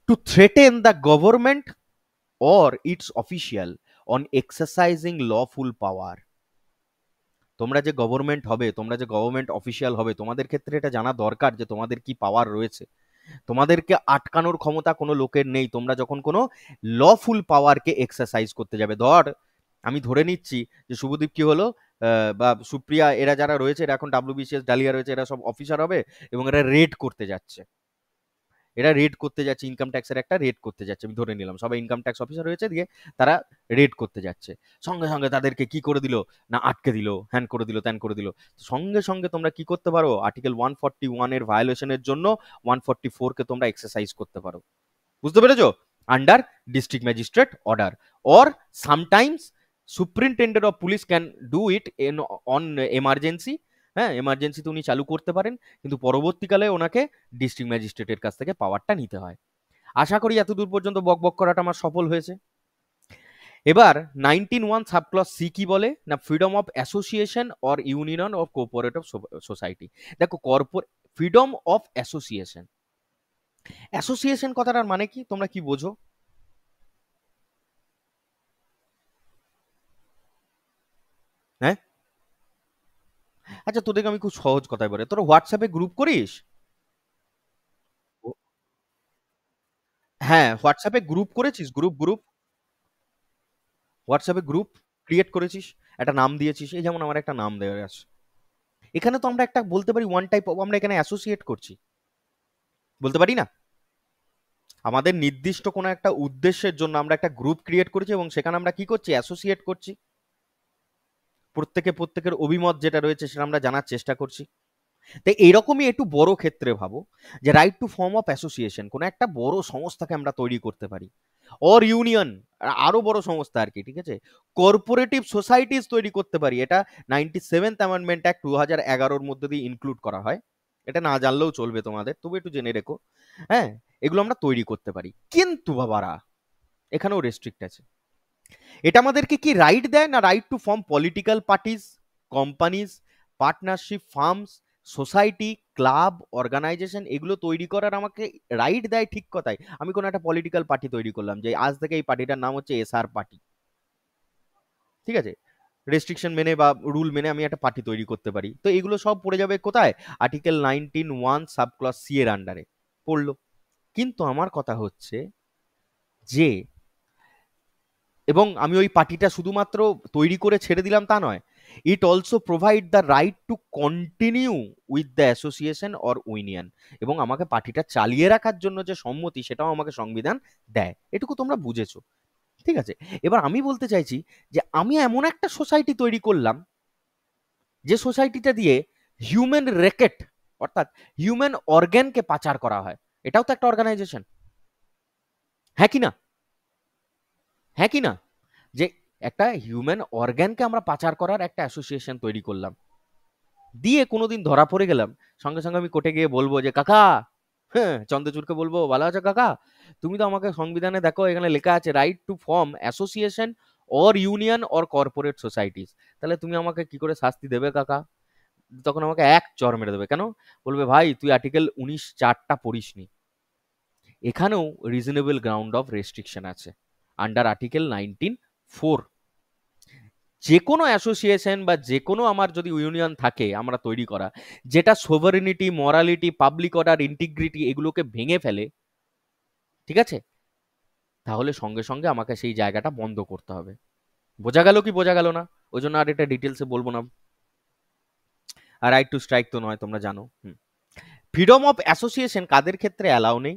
To threaten the government or its official on exercising lawful power. তোমরা যে গভর্নমেন্ট হবে, তোমরা যে গভর্নমেন্ট অফিসিয়াল হবে, তোমাদের ক্ষেত্রে এটা জানা দরকার যে তোমাদের কি পাওয়ার রয়েছে। তোমাদেরকে আটকানোর ক্ষমতা কোনো লোকের নেই তোমরা যখন কোনো লফুল পাওয়ারকে এক্সারসাইজ করতে যাবে। ধর আমি ধরে নিচ্ছি যে শুভদীপ কি হলো, বা সুপ্রিয়া, এরা যারা রয়েছে, এরা এখন ডাব্লিউবিসিএস ডালিয়া রয়েছে, এরা সব অফিসার হবে এবং এরা রেড করতে যাচ্ছে। এরা রেড করতে যাচ্ছে, ইনকাম ট্যাক্সের একটা রেড করতে যাচ্ছে, আমি ধরে নিলাম সবাই ইনকাম ট্যাক্স অফিসার হয়েছে, দিয়ে তারা রেড করতে যাচ্ছে। সঙ্গে সঙ্গে তাদেরকে কি করে দিল না, আটকে দিল, হ্যান করে দিল, ত্যান করে দিল। সঙ্গে সঙ্গে তোমরা কি করতে পারো? আর্টিকেল 141 এর ভায়োলেশনের জন্য 144 কে তোমরা এক্সারসাইজ করতে পারো। বুঝতে পেরেছো? Under district magistrate order, or sometimes superintendent of police can do it in on emergency. হ্যাঁ, এমার্জেন্সিতে উনি চালু করতে পারেন, কিন্তু পরবর্তীকালে ওনাকে ডিস্ট্রিক্ট ম্যাজিস্ট্রেটের কাছ থেকে পাওয়ারটা নিতে হয়। আশা করি এতদূর পর্যন্ত বক বক করাটা আমার সফল হয়েছে। এবার 19(1) সাবক্লজ সি কি বলে না, freedom of association or union of cooperative society. দেখো, ফ্রিডম অফ অ্যাসোসিয়েশন, অ্যাসোসিয়েশন কথাটার মানে কি তোমরা কি বোঝো? হ্যাঁ, আচ্ছা তোদেরকে আমি খুব সহজ কথায় বলে, তোরা হোয়াটসঅ্যাপে গ্রুপ করিস? হ্যাঁ, হোয়াটসঅ্যাপে গ্রুপ করেছিস? গ্রুপ গ্রুপ হোয়াটসঅ্যাপে গ্রুপ ক্রিয়েট করেছিস, একটা নাম দিয়েছিস, এই যেমন আমার একটা নাম দেওয়া আছে। এখানে তো আমরা একটা বলতে পারি ওয়ান টাইপ অফ, আমরা এখানে অ্যাসোসিয়েট করছি, বলতে পারি না? আমাদের নির্দিষ্ট কোনো একটা উদ্দেশ্যের জন্য আমরা একটা গ্রুপ ক্রিয়েট করেছি এবং সেখানে আমরা কি করছি? অ্যাসোসিয়েট করছি। প্রত্যেকের অভিমত যেটা রয়েছে সেটা আমরা জানার চেষ্টা করছি। তাই এইরকমই একটু বড় ক্ষেত্রে ভাবো, যে right to form of association, কোনো একটা বড় সংস্থাকে আমরা তৈরি করতে পারি, অর ইউনিয়ন, আরো বড় সংস্থা আর কি, ঠিক আছে, কর্পোরেটিভ সোসাইটিস তৈরি করতে পারি। এটা 97th অ্যামেন্ডমেন্ট অ্যাক্ট 2011-র মধ্যে দিয়ে ইনক্লুড করা হয়। এটা না জানলেও চলবে তোমাদের, তবু একটু জেনে রেখো। হ্যাঁ, এগুলো আমরা তৈরি করতে পারি, কিন্তু বাবারা এখানেও রেস্ট্রিক্ট আছে। এটা আমাদেরকে কি রাইট দেয় না, right to form political parties, companies, partnership firms, society, club, organisation, এগুলো তৈরি করার আমাকে রাইট দেয়, ঠিক কথাই। আমি কোনো একটা পলিটিক্যাল পার্টি তৈরি করলাম, যে আজ থেকে এই পার্টিটার নাম হচ্ছে এসআর পার্টি, ঠিক আছে, রেস্ট্রিকশন মেনে বা রুল মেনে আমি একটা পার্টি তৈরি করতে পারি। তো এগুলো সব পড়ে যাবে কোথায়? আর্টিকেল 19(1) সাবক্লজ সি এর আন্ডারে পড়লো। কিন্তু আমার কথা হচ্ছে যে, এবং আমি ওই পার্টিটা শুধুমাত্র তৈরি করে ছেড়ে দিলাম তা নয়, it also provide the right to continue with the association or union, এবং আমাকে পার্টিটা চালিয়ে রাখার জন্য যে সম্মতি সেটাও আমাকে সংবিধান দেয়। এটুকু তোমরা বুঝেছো, ঠিক আছে? এবার আমি বলতে চাইছি যে আমি এমন একটা সোসাইটি তৈরি করলাম যে সোসাইটিটা দিয়ে হিউম্যান রেকেট অর্থাৎ হিউম্যান অর্গ্যানকে পাচার করা হয়, এটাও তো একটা অর্গানাইজেশন, হ্যাঁ কি না? হ্যাঁ কি না? যে একটা হিউম্যান অর্গ্যানকে আমরা পাচার করার একটা অ্যাসোসিয়েশন তৈরি করলাম, দিয়ে কোনোদিন ধরা পড়ে গেলাম, সঙ্গে সঙ্গে আমি কোর্টে গিয়ে বলবো যে কাকা, হ্যাঁ চন্দ্রচূড়কে বলবো, ভালো আছো কাকা, তুমি তো আমাকে সংবিধানে দেখো এখানে লেখা আছে right to form association or union or corporate societies, তাহলে তুমি আমাকে কি করে শাস্তি দেবে কাকা? তখন আমাকে এক চড় মেরে দেবে। কেন? বলবে ভাই তুই আর্টিকেল 19(4) পড়িসনি, এখানেও রিজনেবল গ্রাউন্ড অফ রেস্ট্রিকশন আছে আন্ডার আর্টিকেল 19(4). যে কোনো অ্যাসোসিয়েশন বা যে কোনো আমার যদি ইউনিয়ন থাকে আমরা তৈরি করা, যেটা সোভারেনিটি, মরালিটি, পাবলিক অর্ডার, ইন্টিগ্রিটি এগুলোকে ভেঙে ফেলে, ঠিক আছে, তাহলে সঙ্গে সঙ্গে আমাকে সেই জায়গাটা বন্ধ করতে হবে। বোঝা গেল কি বোঝা গেল না? ওই জন্য আর এটা ডিটেলসে বলবো না। আর রাইট টু স্ট্রাইক তো নয়, তোমরা জানো। ফ্রিডম অফ অ্যাসোসিয়েশন কাদের ক্ষেত্রে অ্যালাউ নেই?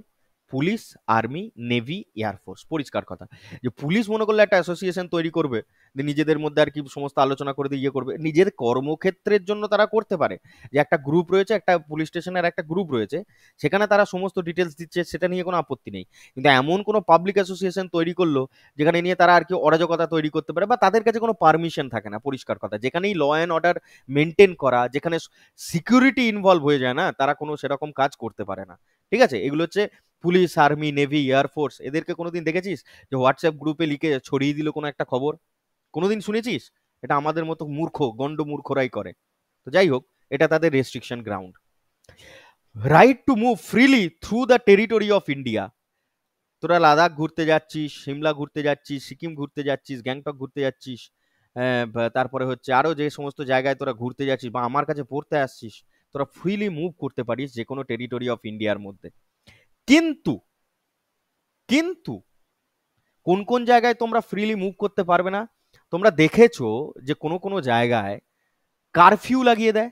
Police, army, navy, air force. পরিষ্কার কথা, যে পুলিশ মনে করলে একটা অ্যাসোসিয়েশন তৈরি করবে, যে নিজেদের মধ্যে আর কি সমস্ত আলোচনা করে দিয়ে ইয়ে করবে, নিজের কর্মক্ষেত্রের জন্য তারা করতে পারে, যে একটা গ্রুপ রয়েছে, একটা পুলিশ স্টেশনের একটা গ্রুপ রয়েছে, সেখানে তারা সমস্ত ডিটেলস দিচ্ছে, সেটা নিয়ে কোনো আপত্তি নেই। কিন্তু এমন কোনো পাবলিক অ্যাসোসিয়েশন তৈরি করলো যেখানে নিয়ে তারা আর কি অরাজকতা তৈরি করতে পারে, বা তাদের কাছে কোনো পারমিশন থাকে না, পরিষ্কার কথা, যেখানেই ল অ্যান্ড অর্ডার মেনটেন করা, যেখানে সিকিউরিটি ইনভলভ হয়ে যায় না, তারা কোনো সেরকম কাজ করতে পারে না। ঠিক আছে, এগুলো হচ্ছে পুলিশ, আর্মি, নেভি, এয়ারফোর্স। এদেরকে কোনোদিন দেখেছিস যে হোয়াটসঅ্যাপ গ্রুপে লিখে ছড়িয়ে দিল কোনো একটা খবর? কোনোদিন শুনেছিস? এটা আমাদের মতো মূর্খ, গন্ড মূর্খরাই করে। তো যাই হোক, এটা তাদের restriction ground. Right to move freely through the territory of India. তোরা লাদাখ ঘুরতে যাচ্ছিস, সিমলা ঘুরতে যাচ্ছিস, সিকিম ঘুরতে যাচ্ছিস, গ্যাংটক ঘুরতে যাচ্ছিস, তারপরে হচ্ছে আরো যে সমস্ত জায়গায় তোরা ঘুরতে যাচ্ছিস বা আমার কাছে পড়তে আসছিস, তোরা ফ্রিলি মুভ করতে পারিস যে কোনো টেরিটরি অফ ইন্ডিয়ার মধ্যে। কিন্তু কিন্তু কোন কোন জায়গায় তোমরা ফ্রিলি মুভ করতে পারবে না? তোমরা দেখেছো যে কোনো কোনো জায়গায় কারফিউ লাগিয়ে দেয়,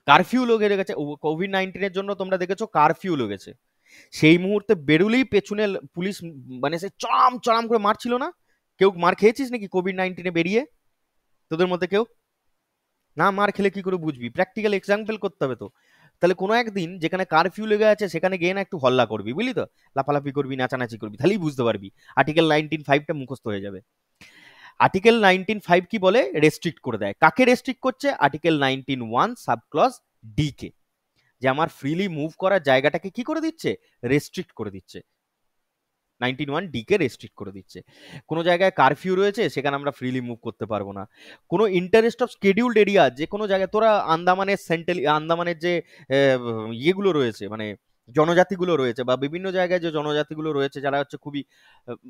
কারফিউ লেগে গেছে কোভিড-19 জন্য, তোমরা দেখেছো কারফিউ লেগেছে, সেই মুহূর্তে বেরুলেই পেছনে পুলিশ মানে সে চড়াম চড়াম করে মারছিল না? কেউ মার খেয়েছিস নাকি কোভিড-19 বেরিয়ে তোদের মধ্যে কেউ? না, মার খেলে কি করে বুঝবি? প্র্যাকটিক্যাল এক্সাম্পল করতে হবে তো। তাহলে কোনো একদিন যেখানে কারফিউ লেগে আছে সেখানে গিয়ে না একটু হল্লা করবি, বুঝলি তো, লাফালাফি করবি, নাচানাচি করবি, তাহলেই বুঝতে পারবি। আর্টিকেল 19(5)টা মুখস্থ হয়ে যাবে। আর্টিকেল 19(5) কি বলে? রেস্ট্রিক্ট করে দেয়। কাকে রেস্ট্রিক্ট করছে? আর্টিকেল 19(1) সাবক্লজ ডি কে, যে আমার ফ্রিলি মুভ করার জায়গাটাকে কি করে দিচ্ছে? রেস্ট্রিক্ট করে দিচ্ছে। 19(1) কে রেস্ট্রিক্ট করে দিচ্ছে। কোনো জায়গায় কারফিউ রয়েছে, সেখানে আমরা ফ্রিলি মুভ করতে পারবো না। কোনো ইন্টারেস্ট অফ শিডিউলড এরিয়া, যে কোনো জায়গায় তোরা আন্দামানের আন্দামানের যে ইয়েগুলো রয়েছে, মানে জনজাতিগুলো রয়েছে, বা বিভিন্ন জায়গায় যে জনজাতিগুলো রয়েছে যারা হচ্ছে খুবই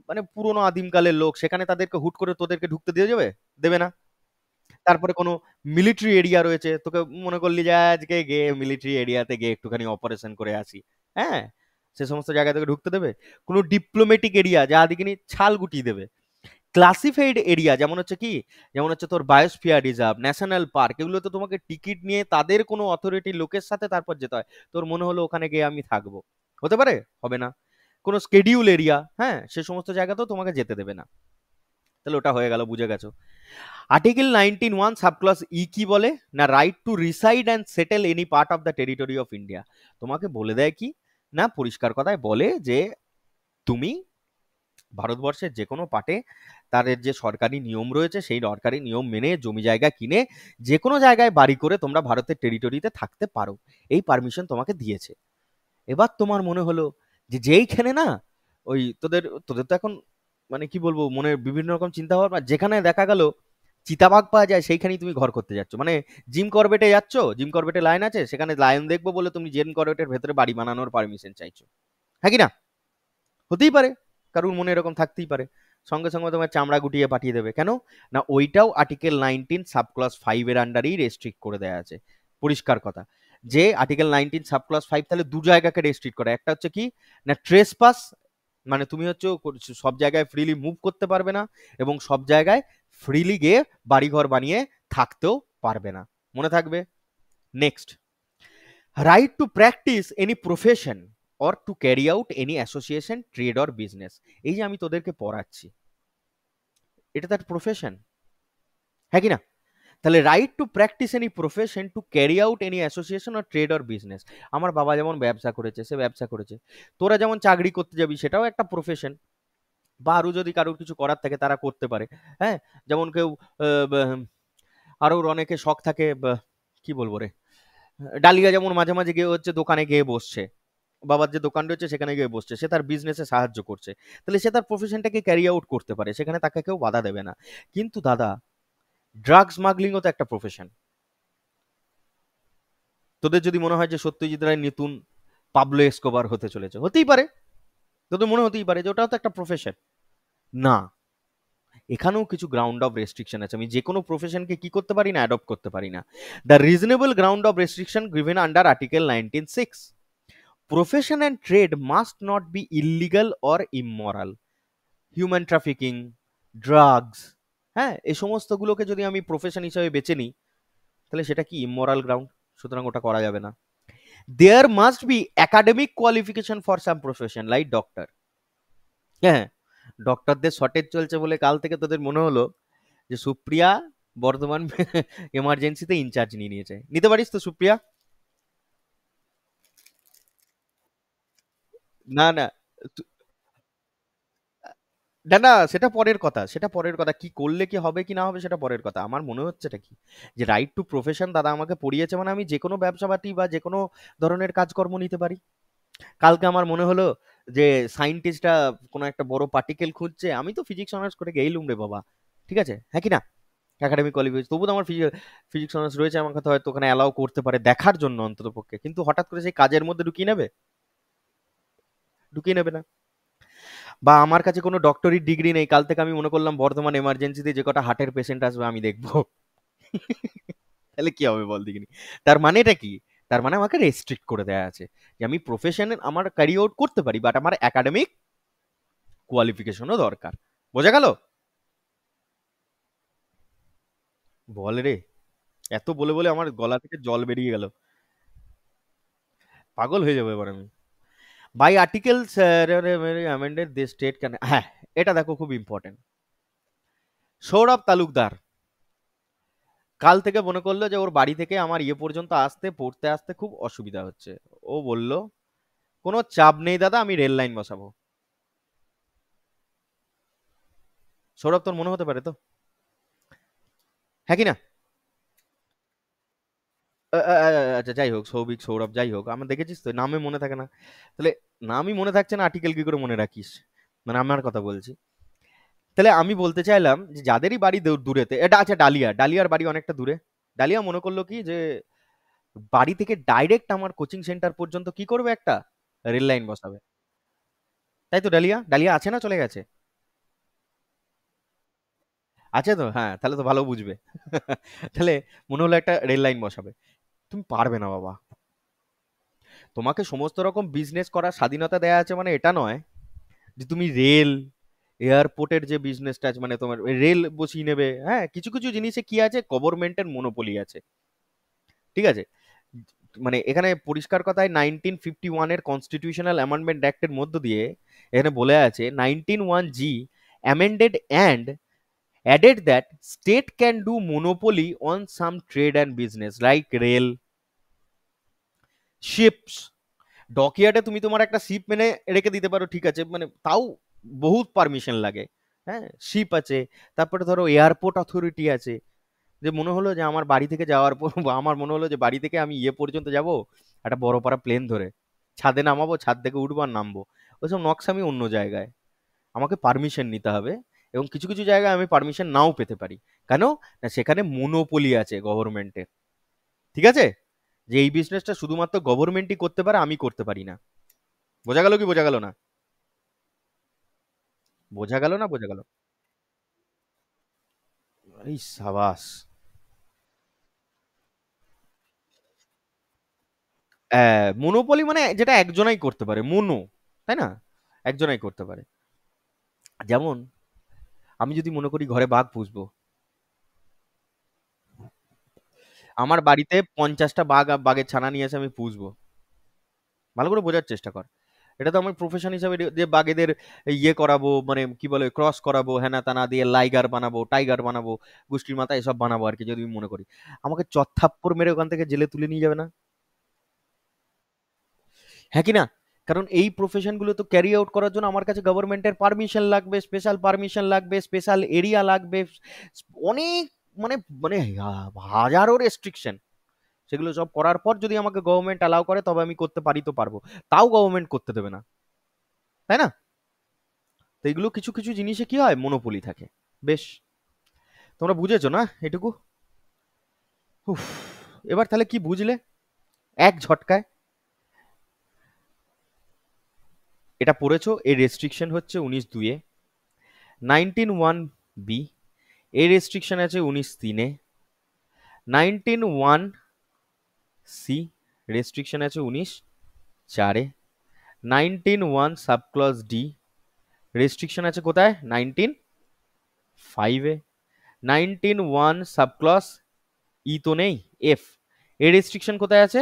মানে পুরোনো আদিমকালের লোক, সেখানে তাদেরকে হুট করে তোদেরকে ঢুকতে দিয়ে যাবে? দেবে না। তারপরে কোনো মিলিটারি এরিয়া রয়েছে, তোকে মনে করলি যে আজকে গিয়ে মিলিটারি এরিয়াতে গিয়ে একটুখানি অপারেশন করে আসি, হ্যাঁ, সে সমস্ত জায়গা থেকে ঢুকতে দেবে? কোনো ডিপ্লোম্যাটিক এরিয়া যা দিকে ছাল গুটিয়ে দেবে। ক্লাসিফাইড এরিয়া যেমন হচ্ছে কি, যেমন হচ্ছে তোর বায়োস্ফিয়ার রিজার্ভ, ন্যাশনাল পার্ক, এগুলো তো তোমাকে টিকিট নিয়ে তাদের কোনো অথরিটি লোকের সাথে তারপর যেতে হয়। তোর মনে হলো ওখানে গিয়ে আমি থাকবো, হতে পারে? হবে না। কোনো স্কেডিউল এরিয়া, হ্যাঁ, সে সমস্ত জায়গাতেও তোমাকে যেতে দেবে না। তাহলে ওটা হয়ে গেল, বুঝে গেছো। আর্টিকেল 19(1) সাবক্লজ ই কি বলে না? Right to reside and settle any part of the territory of India. তোমাকে বলে দেয় কি না, পরিষ্কার কথায় বলে যে তুমি ভারতবর্ষের যে কোনো পার্টে তাদের যে সরকারি নিয়ম রয়েছে সেই সরকারি নিয়ম মেনে জমি জায়গা কিনে যে কোনো জায়গায় বাড়ি করে তোমরা ভারতের টেরিটরিতে থাকতে পারো, এই পারমিশন তোমাকে দিয়েছে। এবার তোমার মনে হলো যে যেইখানে না ওই তোদের তোদের তো এখন মানে কি বলবো, মনে বিভিন্ন রকম চিন্তা ভাবনা, যেখানে দেখা গেল চিতাবাঘ পাওয়া যায় সেইখানেই তুমি ঘর করতে যাচ্ছ। মানে জিম করবেটে যাচ্ছ, জিম করবেটে লাইন আছে, সেখানে লাইন দেখবো বলে তুমি জিম করবেটের ভেতরে বাড়ি বানানোর পারমিশন চাইছো, হ্যাঁ কি না? হতেই পারে, কারুর মনে এরকম থাকতেই পারে। সঙ্গে সঙ্গে তোমার চামড়া গুটিয়ে পাঠিয়ে দেবে। কেন না? ওইটাও আর্টিকেল 19(5) এর আন্ডারেই রেস্ট্রিক্ট করে দেওয়া আছে। পরিষ্কার কথা, যে আর্টিকেল 19(5) তাহলে দু জায়গাকে রেস্ট্রিক্ট করে। একটা হচ্ছে কি না, ট্রেসপাস, মানে তুমি হচ্ছে সব জায়গায় ফ্রিলি মুভ করতে পারবে না, এবং সব জায়গায় ফ্রিলি গিয়ে বাড়িঘর বানিয়ে থাকতেও পারবে না। মনে থাকবে। Next, right to practise any profession or to carry out any association, trade or business. এই যে আমি তোদেরকে পড়াচ্ছি, এটা তো একটা প্রফেশন, হ্যাঁ কি না? তাহলে right to practise any profession to carry out any association or trade or business. আমার বাবা যেমন ব্যবসা করেছে, সে ব্যবসা করেছে। তোরা যেমন চাকরি করতে যাবি, সেটাও একটা প্রফেশন। বা আরো যদি কারোর কিছু করার থাকে তারা করতে পারে। হ্যাঁ, যেমন কেউ আরো অনেকে শখ থাকে, কি বলবো রে, ডালিয়া যেমন মাঝে মাঝে গিয়ে হচ্ছে দোকানে গিয়ে বসছে, বাবার যে দোকান রয়েছে সেখানে গিয়ে বসছে, সে তার বিজনেসে সাহায্য করছে। তাহলে সে তার প্রফেশনটাকে ক্যারি আউট করতে পারে, সেখানে তাকে কেউ বাধা দেবে না। কিন্তু দাদা, ড্রাগ স্মাগলিংও তো একটা প্রফেশন। তোদের যদি মনে হয় যে সত্যজিৎ রায় নতুন পাবলো এসকোবার হতে চলেছে, হতেই পারে, তোদের মনে হতেই পারে যে ওটাও তো একটা প্রফেশন। না, এখানেও কিছু গ্রাউন্ড অফ রেস্ট্রিকশন আছে। আমি যে কোনো প্রফেশনকে কি করতে পারি না, অ্যাডপ্ট করতে পারি না। The reasonable ground of restriction given under article 19(6): profession and trade must not be illegal or immoral. Human trafficking, drugs, হ্যাঁ, এই সমস্তগুলোকে যদি আমি প্রফেশন হিসেবে বেছে নিই, তাহলে সেটা কি ইমমরাল গ্রাউন্ড, সুতরাং ওটা করা যাবে না। There must be academic qualification for some profession like doctor. হ্যাঁ, ডক্টরদের শর্টেজ চলছে বলে কাল থেকে তোদের মনে হলো যে সুপ্রিয়া বর্ধমান এমার্জেন্সিতে ইনচার্জ নিয়ে নিয়েছে। নিতে পারিস তো সুপ্রিয়া? না না, তু- না না, সেটা পরের কথা, সেটা পরের কথা। কি করলে কি হবে কি না হবে সেটা পরের কথা। আমার মনে হচ্ছেটা কি, যে রাইট টু প্রফেশন দাদা আমাকে পড়িয়েছে মানে আমি যে কোনো ব্যবসা পাতি বা যে কোনো ধরনের কাজকর্ম নিতে পারি। কালকে আমার মনে হলো যে সায়েন্টিস্টরা কোনো একটা বড় পার্টিকেল খুঁজছে, আমি তো ফিজিক্স অনার্স করে গেইলুম রে বাবা, ঠিক আছে, হ্যাঁ কি না, একাডেমিক কোয়ালিফিকেশন তবু তো আমার ফিজিক্স অনার্স রয়েছে, আমার কথা হয়তো ওখানে অ্যালাউ করতে পারে দেখার জন্য অন্তত পক্ষে, কিন্তু হঠাৎ করে সেই কাজের মধ্যে ঢুকিয়ে নেবে, ঢুকিয়ে নেবে না। বা আমার কাছে কোনো ডক্টরি ডিগ্রি নেই, কাল থেকে আমি মনে করলাম বর্ধমান এমার্জেন্সিতে যে কটা হার্টের পেশেন্ট আসবে আমি দেখবো। তাহলে কি হবে বল দেখিনি? তার মানেটা কি? তার মানে আমাকে রেস্ট্রিক্ট করে দেয়া আছে যে আমি প্রফেশনে আমার ক্যারি আউট করতে পারি, বাট আমার একাডেমিক কোয়ালিফিকেশনও দরকার। বোঝা গেল? বল রে, এত বলে বলে আমার গলা থেকে জল বেরিয়ে গেল, পাগল হয়ে যাবো এবার আমি। By articles amended this state can, হ্যাঁ, এটা দেখো খুব ইম্পর্টেন্ট। সৌরভ তালুকদার কাল থেকে মনে করলো যে ওর বাড়ি থেকে আমার ইয়ে পর্যন্ত আসতে পড়তে আসতে খুব অসুবিধা হচ্ছে। ও বলল কোনো চাপ নেই দাদা, আমি রেল লাইন বসাবো। সৌরভ, তোর মনে হতে পারে তো, হ্যাঁ কি না? আচ্ছা যাই হোক, সৌভিক সৌরভ যাই হোক, আমার দেখেছিস তো নামে মনে থাকে না। তাহলে নামই মনে থাকছে না, আর্টিকেল কি করে মনে রাখিস? মানে আমার কথা বলছি। তাহলে আমি বলতে চাইলাম যে যাদেরই বাড়ি দূরেতে, এটা আছে ডালিয়া, ডালিয়ার বাড়ি অনেকটা দূরে। ডালিয়া মনে করলো কি যে বাড়ি থেকে ডাইরেক্ট আমার কোচিং সেন্টার পর্যন্ত কি করবে, একটা রেল লাইন বসাবে। তাই তো? ডালিয়া, ডালিয়া আছে না চলে গেছে? আছে তো, হ্যাঁ, তাহলে তো ভালো বুঝবে। তাহলে মনে হলো একটা রেল লাইন বসাবে। তুমি পারবে না বাবা, তোমাকে সমস্ত রকম বিজনেস করার স্বাধীনতা দেয়া আছে, মানে এটা নয় যে তুমি রেল এয়ারপোর্টের যে বিজনেসটা আছে মানে তোমার রেল বসিয়ে নেবে। হ্যাঁ, কিছু কিছু জিনিসে কি আছে, গভর্নমেন্টের মনোপলি আছে, ঠিক আছে। মানে এখানে পরিষ্কার কথায় 1951-এর কনস্টিটিউশনাল অ্যামেন্ডমেন্ট অ্যাক্টের মধ্য দিয়ে এখানে বলে আছে 19(1)(g) amended and added that state can do monopoly on some trade and business like rail, ships। ডকইয়ার্ডে তুমি তোমার একটা শিপ মেনে রেখে দিতে পারো, ঠিক আছে, মানে তাও বহুত পারমিশন লাগে। হ্যাঁ, শিপ আছে। তারপরে ধরো এয়ারপোর্ট অথরিটি আছে, যে মনে হলো যে আমার বাড়ি থেকে যাওয়ার পর বা আমার মনে হলো যে বাড়ি থেকে আমি ইয়ে পর্যন্ত যাব একটা বড় পাড়া প্লেন ধরে, ছাদে নামাবো, ছাদ থেকে উঠবো আর নামবো, ওইসব নকশামি অন্য জায়গায়। আমাকে পারমিশন নিতে হবে, এবং কিছু কিছু জায়গায় আমি পারমিশন নাও পেতে পারি। কেন? না সেখানে মনোপলি আছে গভর্নমেন্টের, ঠিক আছে, যে এই বিজনেসটা শুধুমাত্র গভর্নমেন্টই করতে পারে, আমি করতে পারি না। বোঝা গেল কি বোঝা গেল না? বোঝা গেল না বোঝা গেল? এই সাবাস। মনোপলি মানে যেটা একজনাই করতে পারে, মনো, তাই না, একজনাই করতে পারে। যেমন আমি যদি মনে করি ঘরে বাঘ পুষবো, আমার বাড়িতে 50টা বাঘ বাঘের ছানা নিয়ে এসে আমি পুষবো, ভালো করে বোঝার চেষ্টা কর। এটা তো আমি প্রফেশন হিসাবে যে বাঘেদের ইয়ে করাবো, মানে কি বলে, ক্রস করাবো, হ্যানা তানা দিয়ে লাইগার বানাবো, টাইগার বানাবো, গোষ্ঠীর মাথায় এসব বানাবো আর কি, যদি আমি মনে করি, আমাকে চত্থাপ্পড় মেরে ওখান থেকে জেলে তুলে নিয়ে যাবে না? হ্যাঁ কি না? কারণ এই প্রফেশন গুলো তো ক্যারি আউট করার জন্য আমার কাছে গভর্নমেন্টের পারমিশন লাগবে, স্পেশাল পারমিশন লাগবে, স্পেশাল এরিয়া লাগবে, অনেক, মানে মানে হাজারো রেস্ট্রিকশন। সেগুলো সব করার পর যদি আমাকে গভর্নমেন্ট অ্যালাউ করে তবে আমি করতে পারি তো পারবো, তাও গভর্নমেন্ট করতে দেবে না, তাই না? তো এগুলো কিছু কিছু জিনিসে কি হয়, মনোপলি থাকে। বেশ, তোমরা বুঝেছো না এটুকু? উফ, এবার তাহলে কি বুঝলে এক ঝটকায়? এটা পড়েছো, এই রেস্ট্রিকশন হচ্ছে 19(2)-এ, 19(1)(b), এই রেস্ট্রিকশন আছে 19(3)-এ, 19(1)(c) রেস্ট্রিকশন আছে 19(4)-এ, 19(1)(d) রেস্ট্রিকশন আছে কোথায়, 19(5)-এ, 19(1)(ই) তো নেই, এফ, এর রেস্ট্রিকশন কোথায় আছে,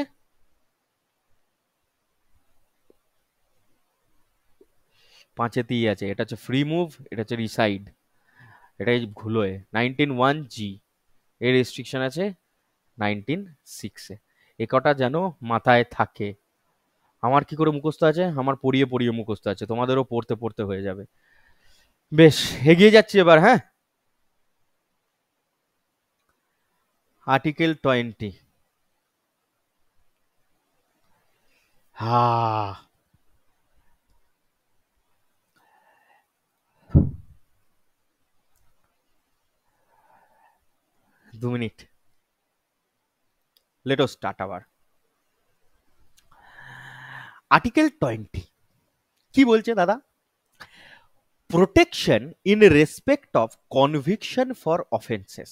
5-এতেই আছে। এটা হচ্ছে ফ্রি মুভ, এটা হচ্ছে রিসাইড, এটাই ভুলোয় 19(1)(g), এর রেস্ট্রিকশন আছে 19(6)-এ। এ কটা যেন মাথায় থাকে। আমার কি করে মুখস্থ আছে, আমার পড়িয়ে পড়িয়ে মুখস্থ আছে, তোমাদেরও পড়তে পড়তে হয়ে যাবে। বেশ, এগিয়ে যাচ্ছি এবার। হ্যাঁ, আর্টিকেল 20। হা, 2 মিনিট, লেট us স্টার্ট আবার। আর্টিকেল 20 কি বলছে দাদা? Protection in respect of conviction for offences.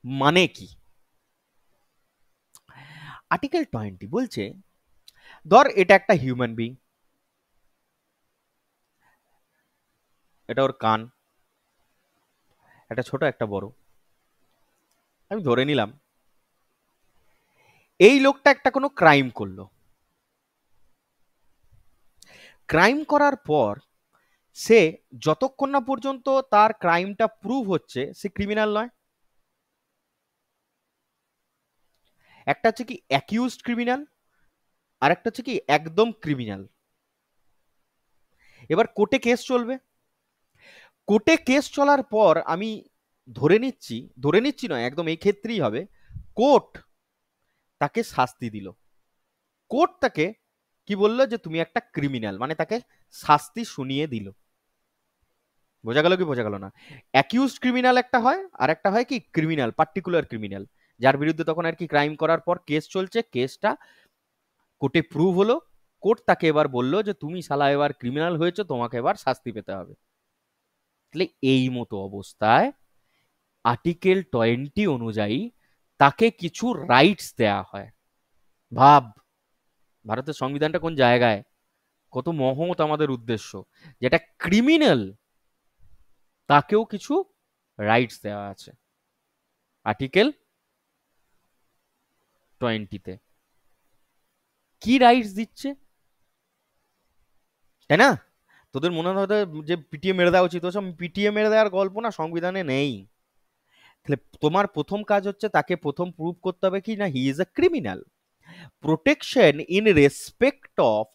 মানে কি? আর্টিকেল 20 বলছে, ধর এটা একটা হিউম্যান বিং, এটা ওর কান, একটা ছোট একটা বড়, আমি ধরে নিলাম এই লোকটা একটা কোনো ক্রাইম করলো। ক্রাইম করার পর সে যতক্ষণ না পর্যন্ত তার ক্রাইমটা প্রুভ হচ্ছে, সে ক্রিমিনাল নয়। একটা হচ্ছে কি অ্যাকিউজড ক্রিমিনাল, আর একটা হচ্ছে কি একদম ক্রিমিনাল। এবার কোর্টে কেস চলবে, কোর্টে কেস চলার পর আমি ধরে নিচ্ছি, ধরে নিচ্ছি নয়, একদম এই ক্ষেত্রেই হবে, কোর্ট তাকে শাস্তি দিল, কোর্ট তাকে কি বললো, যে তুমি একটা ক্রিমিনাল, মানে তাকে শাস্তি শুনিয়ে দিল। বোঝা গেল কি বোঝা গেল না? অ্যাকিউজড ক্রিমিনাল একটা হয়, আর একটা হয় কি ক্রিমিনাল, পার্টিকুলার ক্রিমিনাল, যার বিরুদ্ধে তখন আর কি ক্রাইম করার পর কেস চলছে, কেসটা কোর্টে প্রুভ হলো, কোর্ট তাকে এবার বললো যে তুমি শালা এবার ক্রিমিনাল হয়েছো, তোমাকে এবার শাস্তি পেতে হবে। তাহলে এই মতো অবস্থায় আর্টিকেল 20 অনুযায়ী তাকে কিছু রাইটস দেয়া হয়। ভাব, ভারতের সংবিধানটা কোন জায়গায়, কত মহৎ আমাদের উদ্দেশ্য, যেটা ক্রিমিনাল তাকেও কিছু রাইটস দেওয়া আছে আর্টিকেল 20-তে। কি রাইটস দিচ্ছে, তাই না? তোদের মনে হয় যে পিটিএ মেরে দেওয়া উচিত, ওসব পিটিএ মেরে দেওয়ার গল্প না সংবিধানে নেই। তাহলে তোমার প্রথম কাজ হচ্ছে তাকে প্রথম প্রুভ করতে হবে কি না he is a criminal. Protection in respect of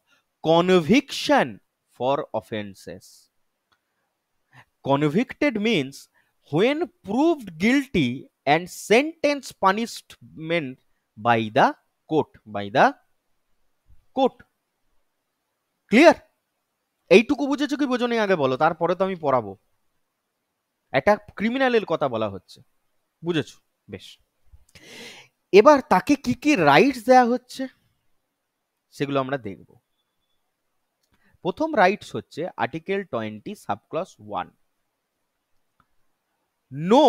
conviction for offences. Convicted means when proved guilty and sentence punishment by the court, by the court. Clear? এইটুকু বুঝেছো কি বোঝোনি আগে বলো, তারপরে তো আমি পড়াবো। একটা ক্রিমিনালের কথা বলা হচ্ছে, বুঝেছো? বেশ, এবার তাকে কি কি রাইটস দেয়া হচ্ছে সেগুলো আমরা দেখব। প্রথম রাইটস হচ্ছে article 20 subclause 1, no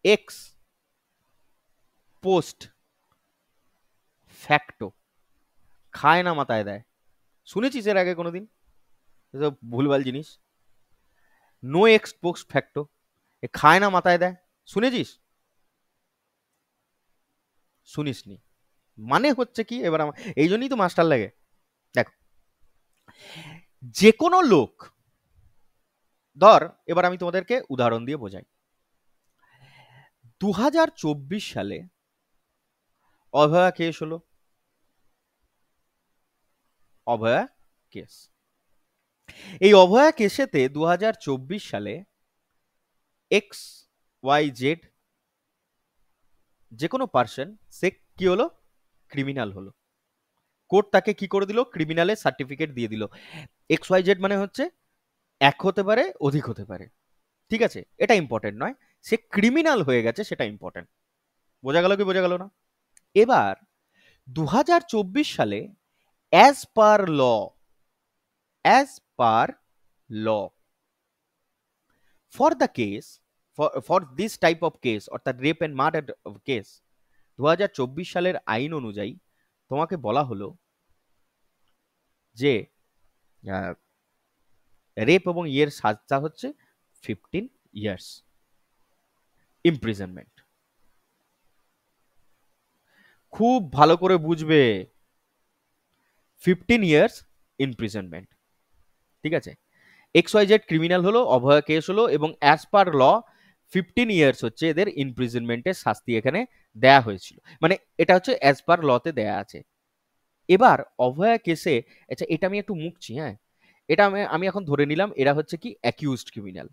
ex post facto. খায় না মাথায় দেয়, শুনেছিস এর আগে কোনোদিন এসব ভুলভাল জিনিস? নো এক্স পোস্ট ফ্যাক্টো, এ খায় না মাথায় দেয়, শুনেছিস? শুনিসনি? মানে হচ্ছে কি, এবার এই জন্যই তো মাস্টার লাগে। দেখো, যে কোনো লোক, ধর এবার আমি তোমাদেরকে উদাহরণ দিয়ে বোঝাই। 2024 সালে অভয়া কেস হলো, অভয়া কেস। এই অভয়া কেসেতে 2024 সালে এক্স ওয়াই জেড যে কোনো পার্সন, সে কি হলো, ক্রিমিনাল হলো। কোর্ট তাকে কি করে দিল, ক্রিমিনালের সার্টিফিকেট দিয়ে দিল। এক্স ওয়াই জেড মানে হচ্ছে এক হতে পারে, অধিক হতে পারে, ঠিক আছে, এটা ইম্পর্টেন্ট নয়, সে ক্রিমিনাল হয়ে গেছে সেটা ইম্পর্টেন্ট। বোঝা গেল কি বোঝা গেল না? এবার 2024 সালে as per law, as per law for the case, for this type of case, অর্থাৎ রেপ অ্যান্ড মার্ডার কেস, 2024 সালের আইন অনুযায়ী তোমাকে বলা হলো যে রেপ এবং ইয়ের সাজা হচ্ছে 15 ইয়ার্স ইমপ্রিজনমেন্ট। খুব ভালো করে বুঝবে, 15 ইয়ার্স ইমপ্রিজনমেন্ট, ঠিক আছে। এক্স ওয়াই জেড ক্রিমিনাল হলো, অভয়া কেস হলো, এবং অ্যাজ পার ল 15 ইয়ার্স হচ্ছে এদের ইমপ্রিজনমেন্টের শাস্তি এখানে দেয়া হয়েছিল, মানে এটা হচ্ছে অ্যাজ পার লতে দেয়া আছে। এবার অভয়া কেসে, আচ্ছা এটা আমি একটু মুখছি, হ্যাঁ, এটা আমি এখন ধরে নিলাম এরা হচ্ছে কি অ্যাকিউজড ক্রিমিনাল,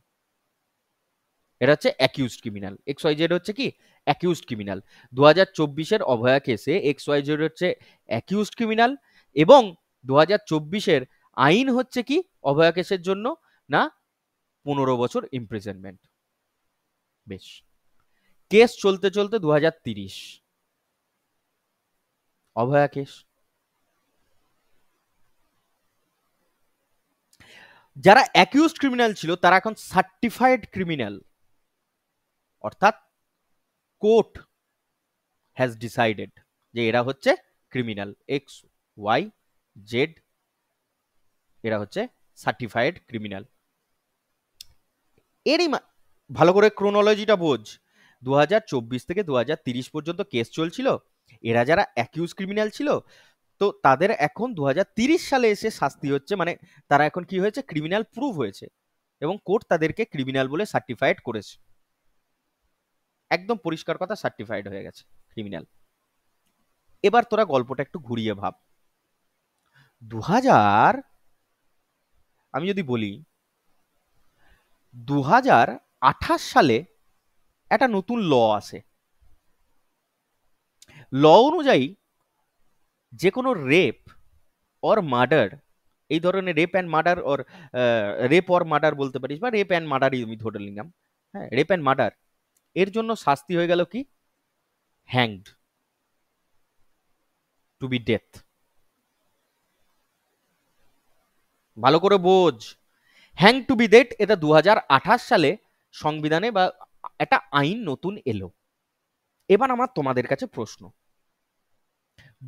এরা হচ্ছে accused criminal, X Y Z হচ্ছে কি অ্যাকিউজড ক্রিমিনাল। 2024-এর অভয়া কেসে এক্স ওয়াই জেড হচ্ছে অ্যাকিউজড ক্রিমিনাল, এবং 2024-এর আইন হচ্ছে কি অভয়া কেসের জন্য, না 15 বছর ইমপ্রিজনমেন্ট। বেশ, কেস চলতে চলতে 2030, অভয়া কেস, যারা অ্যাকিউজড ক্রিমিনাল ছিল তারা এখন সার্টিফাইড ক্রিমিনাল, অর্থাৎ কোর্ট হ্যাজ ডিসাইডেড যে এরা হচ্ছে ক্রিমিনাল, এক্স ওয়াই জেড এরা হচ্ছে সার্টিফাইড ক্রিমিনাল। এরই ভালো করে ক্রোনোলজিটা বোঝ, 2024 থেকে 2030 পর্যন্ত কেস চলছিল, এরা যারা অ্যাকিউজ ক্রিমিনাল ছিল, তো তাদের এখন 2030 সালে এসে শাস্তি হচ্ছে, মানে তারা এখন কি হয়েছে, ক্রিমিনাল প্রুভ হয়েছে, এবং কোর্ট তাদেরকে ক্রিমিনাল বলে সার্টিফাইড করেছে, একদম পরিষ্কার কথা, সার্টিফাইড হয়ে গেছে ক্রিমিনাল। এবার তোরা গল্পটা একটু ঘুরিয়ে ভাব, 2000, আমি যদি বলি 2028 সালে একটা নতুন ল আসে, ল অনুযায়ী যে কোনো রেপ অর মার্ডার, এই ধরনের rape and murder or rape or murder বলতে পারিস, বা রেপ অ্যান্ড মার্ডারই আমি ধরে নিলাম, হ্যাঁ, রেপ অ্যান্ড মার্ডার, এর জন্য শাস্তি হয়ে গেল কি, হ্যাংড, টু বি ডেথ। ভালো করে বোঝ, হ্যাং টু বি ডেথ, এটা 2028 সালে সংবিধানে বা একটা আইন নতুন এলো। এবার আমার তোমাদের কাছে প্রশ্ন,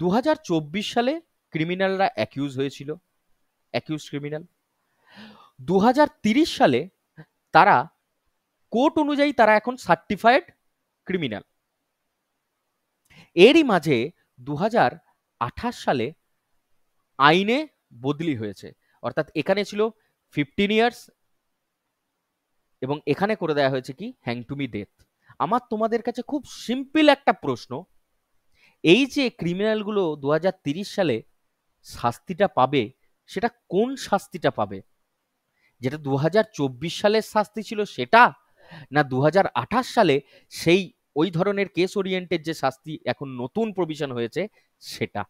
2024 সালে ক্রিমিনালরা অ্যাকিউজ হয়েছিল, অ্যাকিউজ ক্রিমিনাল, 2030 সালে তারা কোর্ট অনুযায়ী তারা এখন সার্টিফাইড ক্রিমিনাল। এরই মাঝে 2028 সালে আইনে বদলি হয়েছে, অর্থাৎ এখানে ছিল 15 ইয়ার্স, এবং এখানে করে দেওয়া হয়েছে কি, হ্যাং টু বি ডেথ। আমার তোমাদের কাছে খুব সিম্পল একটা প্রশ্ন, এই যে ক্রিমিনালগুলো 2030 সালে শাস্তিটা পাবে, সেটা কোন শাস্তিটা পাবে, যেটা 2024 সালের শাস্তি ছিল সেটা, না 2028 সালে সেই ওই ধরনের কেস ওরিয়েন্টেড যে শাস্তি এখন নতুন প্রভিশন হয়েছে সেটা?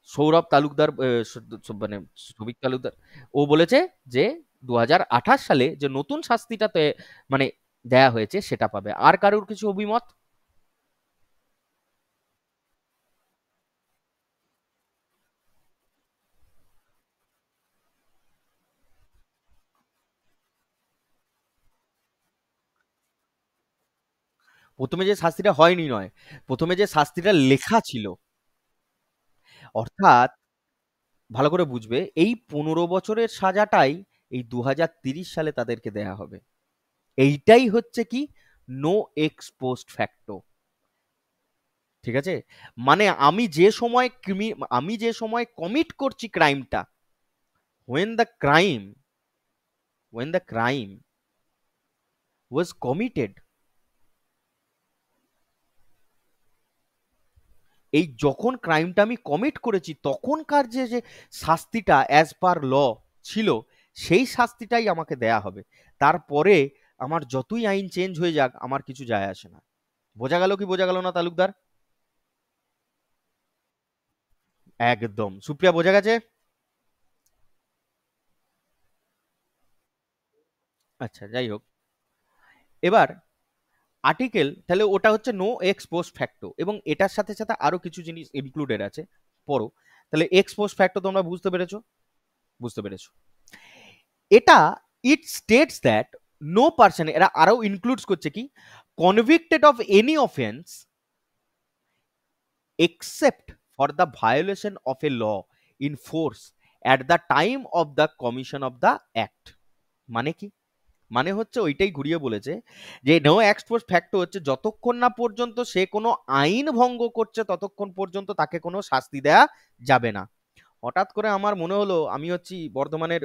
সৌরভ তালুকদার, মানে শ্রমিক তালুকদার, ও বলেছে যে 2028 সালে যে নতুন শাস্তিটাতে মানে দেয়া হয়েছে সেটা পাবে। আর কারোর কিছু অভিমত? প্রথমে যে শাস্তিটা হয়নি নয়, প্রথমে যে শাস্তিটা লেখা ছিল, অর্থাৎ ভালো করে বুঝবে, এই 15 বছরের সাজাটাই এই 2030 সালে তাদেরকে দেয়া হবে। এইটাই হচ্ছে কি, নো এক্স পোস্ট ফ্যাক্টো, ঠিক আছে, মানে আমি যে সময় কমিট করছি ক্রাইমটা, when the crime when the crime was committed, এই যখন ক্রাইমটা আমি কমিট করেছি তখনকার যে যে শাস্তিটা অ্যাজ পার ল ছিল, সেই শাস্তিটাই আমাকে দেয়া হবে। তারপরে আমার যতই আইন চেঞ্জ হয়ে যাক আমার কিছু যায় আসে না। বোঝা গেল কি বোঝা গেল না তালুকদার? একদম। সুপ্রিয়া বোঝা গেছে? আচ্ছা, যাই হোক। এবার আর্টিকেল, তাহলে ওটা হচ্ছে নো এক্স পোস্ট ফ্যাক্টো, এবং এটার সাথে সাথে আরো কিছু জিনিস ইনক্লুডেড আছে, পড়ো। তাহলে এক্স পোস্ট ফ্যাক্টো তোমরা বুঝতে পেরেছো? বুঝতে পেরেছো। এটা it states that no person, এরা আরো ইনক্লুডস করছে কি, convicted of any offence except for the violation of a law in force at the time of the commission of the act. মানে কি? মানে হচ্ছে ওইটাই ঘুরিয়ে বলেছে যে নো এক্স পোস্ট ফ্যাক্টো হচ্ছে যতক্ষণ না পর্যন্ত সে কোনো আইন ভঙ্গ করছে ততক্ষণ পর্যন্ত তাকে কোনো শাস্তি দেয়া যাবে না। হঠাৎ করে আমার মনে হলো আমি হচ্ছি বর্ধমানের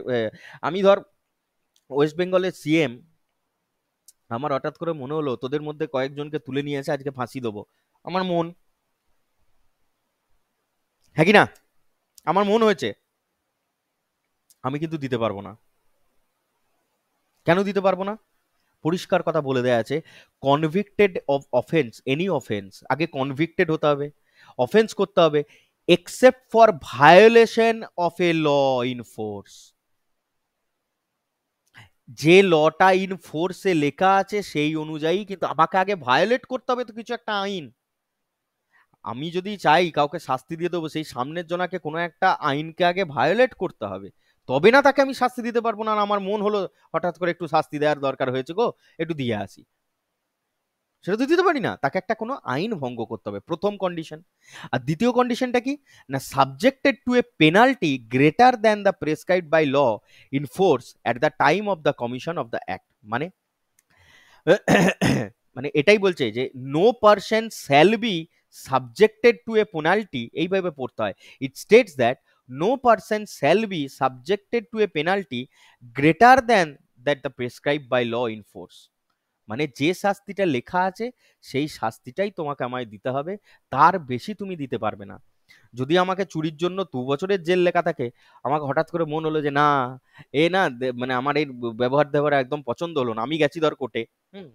আমি ধর ওয়েস্ট বেঙ্গলের সিএম, আমার হঠাৎ করে মনে হলো তোদের মধ্যে কয়েকজনকে তুলে নিয়ে এসে আজকে ফাঁসি দেবো। আমার মন, হ্যাঁ কি না, আমার মন হয়েছে, আমি কিন্তু দিতে পারবো না। কেন দিতে পারবো না? পরিষ্কার কথা বলে দেয়া আছে, convicted of offence, any offence, আগে কনভিক্টেড হতে হবে, অফেন্স করতে হবে, except for violation of a law in force. যে লটা ইন ফোর্সে লেখা আছে সেই অনুযায়ী কিন্তু আমাকে আগে ভায়োলেট করতে হবে তো কিছু একটা আইন। আমি যদি চাই কাউকে শাস্তি দিয়ে দেবো, সেই সামনের জনাকে কোনো একটা আইনকে আগে ভায়োলেট করতে হবে, তবে না তাকে আমি শাস্তি দিতে পারবো না। আর আমার মন হলো হঠাৎ করে একটু শাস্তি দেওয়ার দরকার হয়েছে গো, একটু দিয়ে আসি, সেটা তো দিতে পারি না, তাকে একটা কোনো আইন ভঙ্গ করতে হবে, প্রথম কন্ডিশন। আর দ্বিতীয় কন্ডিশনটা কি না, subjected to a penalty greater than the prescribed by law in force at the time of the commission of the act. মানে মানে এটাই বলছে যে no person shall be subjected to a penalty, এইভাবে পড়তে হয়। It states that no person shall be subjected to a penalty greater than that the prescribe by law in force. মানে যে শাস্তিটা লেখা আছে সেই শাস্তিটাই তোমাকে আমায় দিতে হবে, তার বেশি তুমি দিতে পারবে না। যদি আমাকে চুরির জন্য 2 বছরের জেল লেখা থাকে, আমাকে হঠাৎ করে মন হলো যে না, না মানে আমার এই ব্যবহার ব্যবহার একদম পছন্দ হলো না, আমি গেছি ধর কোর্টে,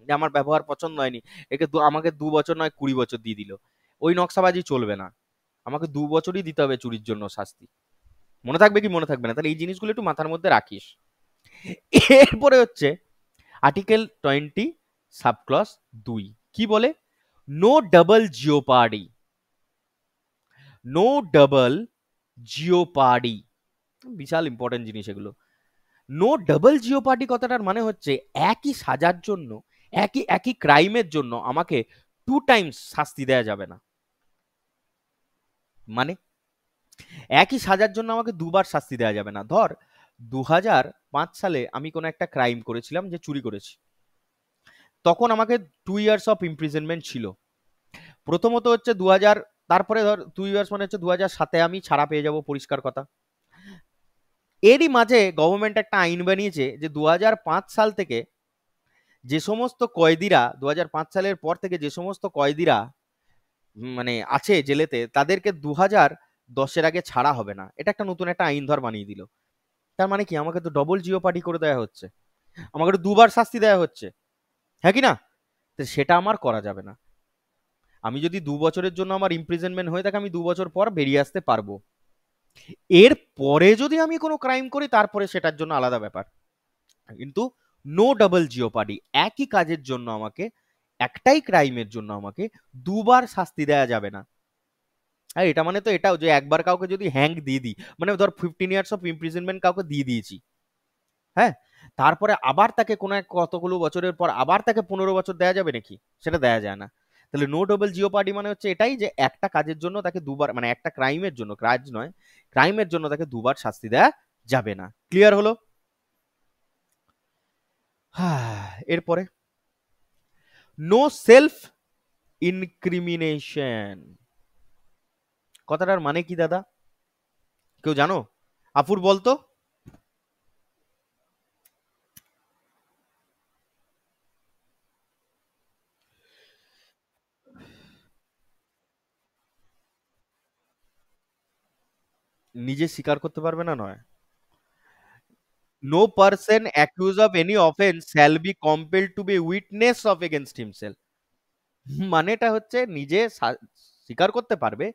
যে আমার ব্যবহার পছন্দ হয়নি, একে আমাকে 2 বছর নয় 20 বছর দিয়ে দিল, ওই নকশাবাজি চলবে না, আমাকে 2 বছরই দিতে হবে চুরির জন্য শাস্তি। মনে থাকবে কি মনে থাকবে না, তাহলে এই জিনিসগুলো একটু মাথার মধ্যে রাখিস। এরপরে হচ্ছে আর্টিকেল 20 সাবক্লস 2 কি বলে, নো ডাবল জিওপার্ডি, নো ডাবল জিওপার্ডি, বিশাল ইম্পর্টেন্ট জিনিস এগুলো। নো ডাবল জিওপার্ডি কথাটার মানে হচ্ছে একই সাজার জন্য, একই একই ক্রাইমের জন্য আমাকে 2 টাইমস শাস্তি দেওয়া যাবে না। মানে একই সাজার জন্য আমাকে 2বার শাস্তি দেওয়া যাবে না। ধর 2005 সালে আমি কোনো একটা ক্রাইম করেছিলাম, যে চুরি করেছি, তখন আমাকে 2 ইয়ার্স অফ ইমপ্রিজনমেন্ট ছিল। প্রথমত হচ্ছে 2000, তারপরে ধর 2 ইয়ার্স মানে হচ্ছে 2007 আমি ছাড়া পেয়ে যাব, পরিষ্কার কথা। এরই মাঝে গভর্নমেন্ট একটা আইন বানিয়েছে যে 2005 সাল থেকে যে সমস্ত কয়েদিরা, 2005 সালের পর থেকে যে সমস্ত কয়েদিরা মানে আছে জেলেতে, তাদেরকে 2010-এর আগে ছাড়া হবে না। এটা একটা নতুন একটা আইন ধর বানিয়ে দিল। তার মানে কি, আমাকে তো ডবল জিওপার্ডি করে দেওয়া হচ্ছে, আমাকে তো 2বার শাস্তি দেওয়া হচ্ছে, হ্যাঁ কি না? তো সেটা আমার করা যাবে না। আমি যদি 2 বছরের জন্য আমার ইমপ্রিজনমেন্ট হয়ে থাকে, আমি 2 বছর পর বেরিয়ে আসতে পারবো। এর পরে যদি আমি কোনো ক্রাইম করি তারপরে সেটার জন্য আলাদা ব্যাপার, কিন্তু নো ডাবল জিওপার্ডি, একই কাজের জন্য আমাকে, একটাই ক্রাইমের জন্য আমাকে 2বার শাস্তি দেওয়া যাবে না। আর এটা মানে তো এটাও যে একবার কাউকে যদি হ্যাং দিয়ে দিই, মানে ধর 15 ইয়ার্স অফ ইমপ্রিজনমেন্ট কাউকে দিয়ে দিয়েছি, হ্যাঁ, তারপরে আবার তাকে কোনো এক কতগুলো বছরের পর আবার তাকে 15 বছর দেওয়া যাবে নাকি? সেটা দেওয়া যায় না। তাহলে নো ডবল জিওপার্ডি মানে হচ্ছে এটাই, যে একটা কাজের জন্য তাকে 2বার, মানে একটা ক্রাইমের জন্য, কাজ নয়, ক্রাইমের জন্য তাকে 2বার শাস্তি দেওয়া যাবে না। ক্লিয়ার হলো? এরপরে নো সেলফ ইনক্রিমিনেশন। কথাটার মানে কি দাদা, কেউ জানো? আফুর বলতো। নিজে স্বীকার করতে পারবে না নয়, no person accuse of any offence shall be compelled to be witness of against himself. মানেটা হচ্ছে নিজে স্বীকার করতে পারবে,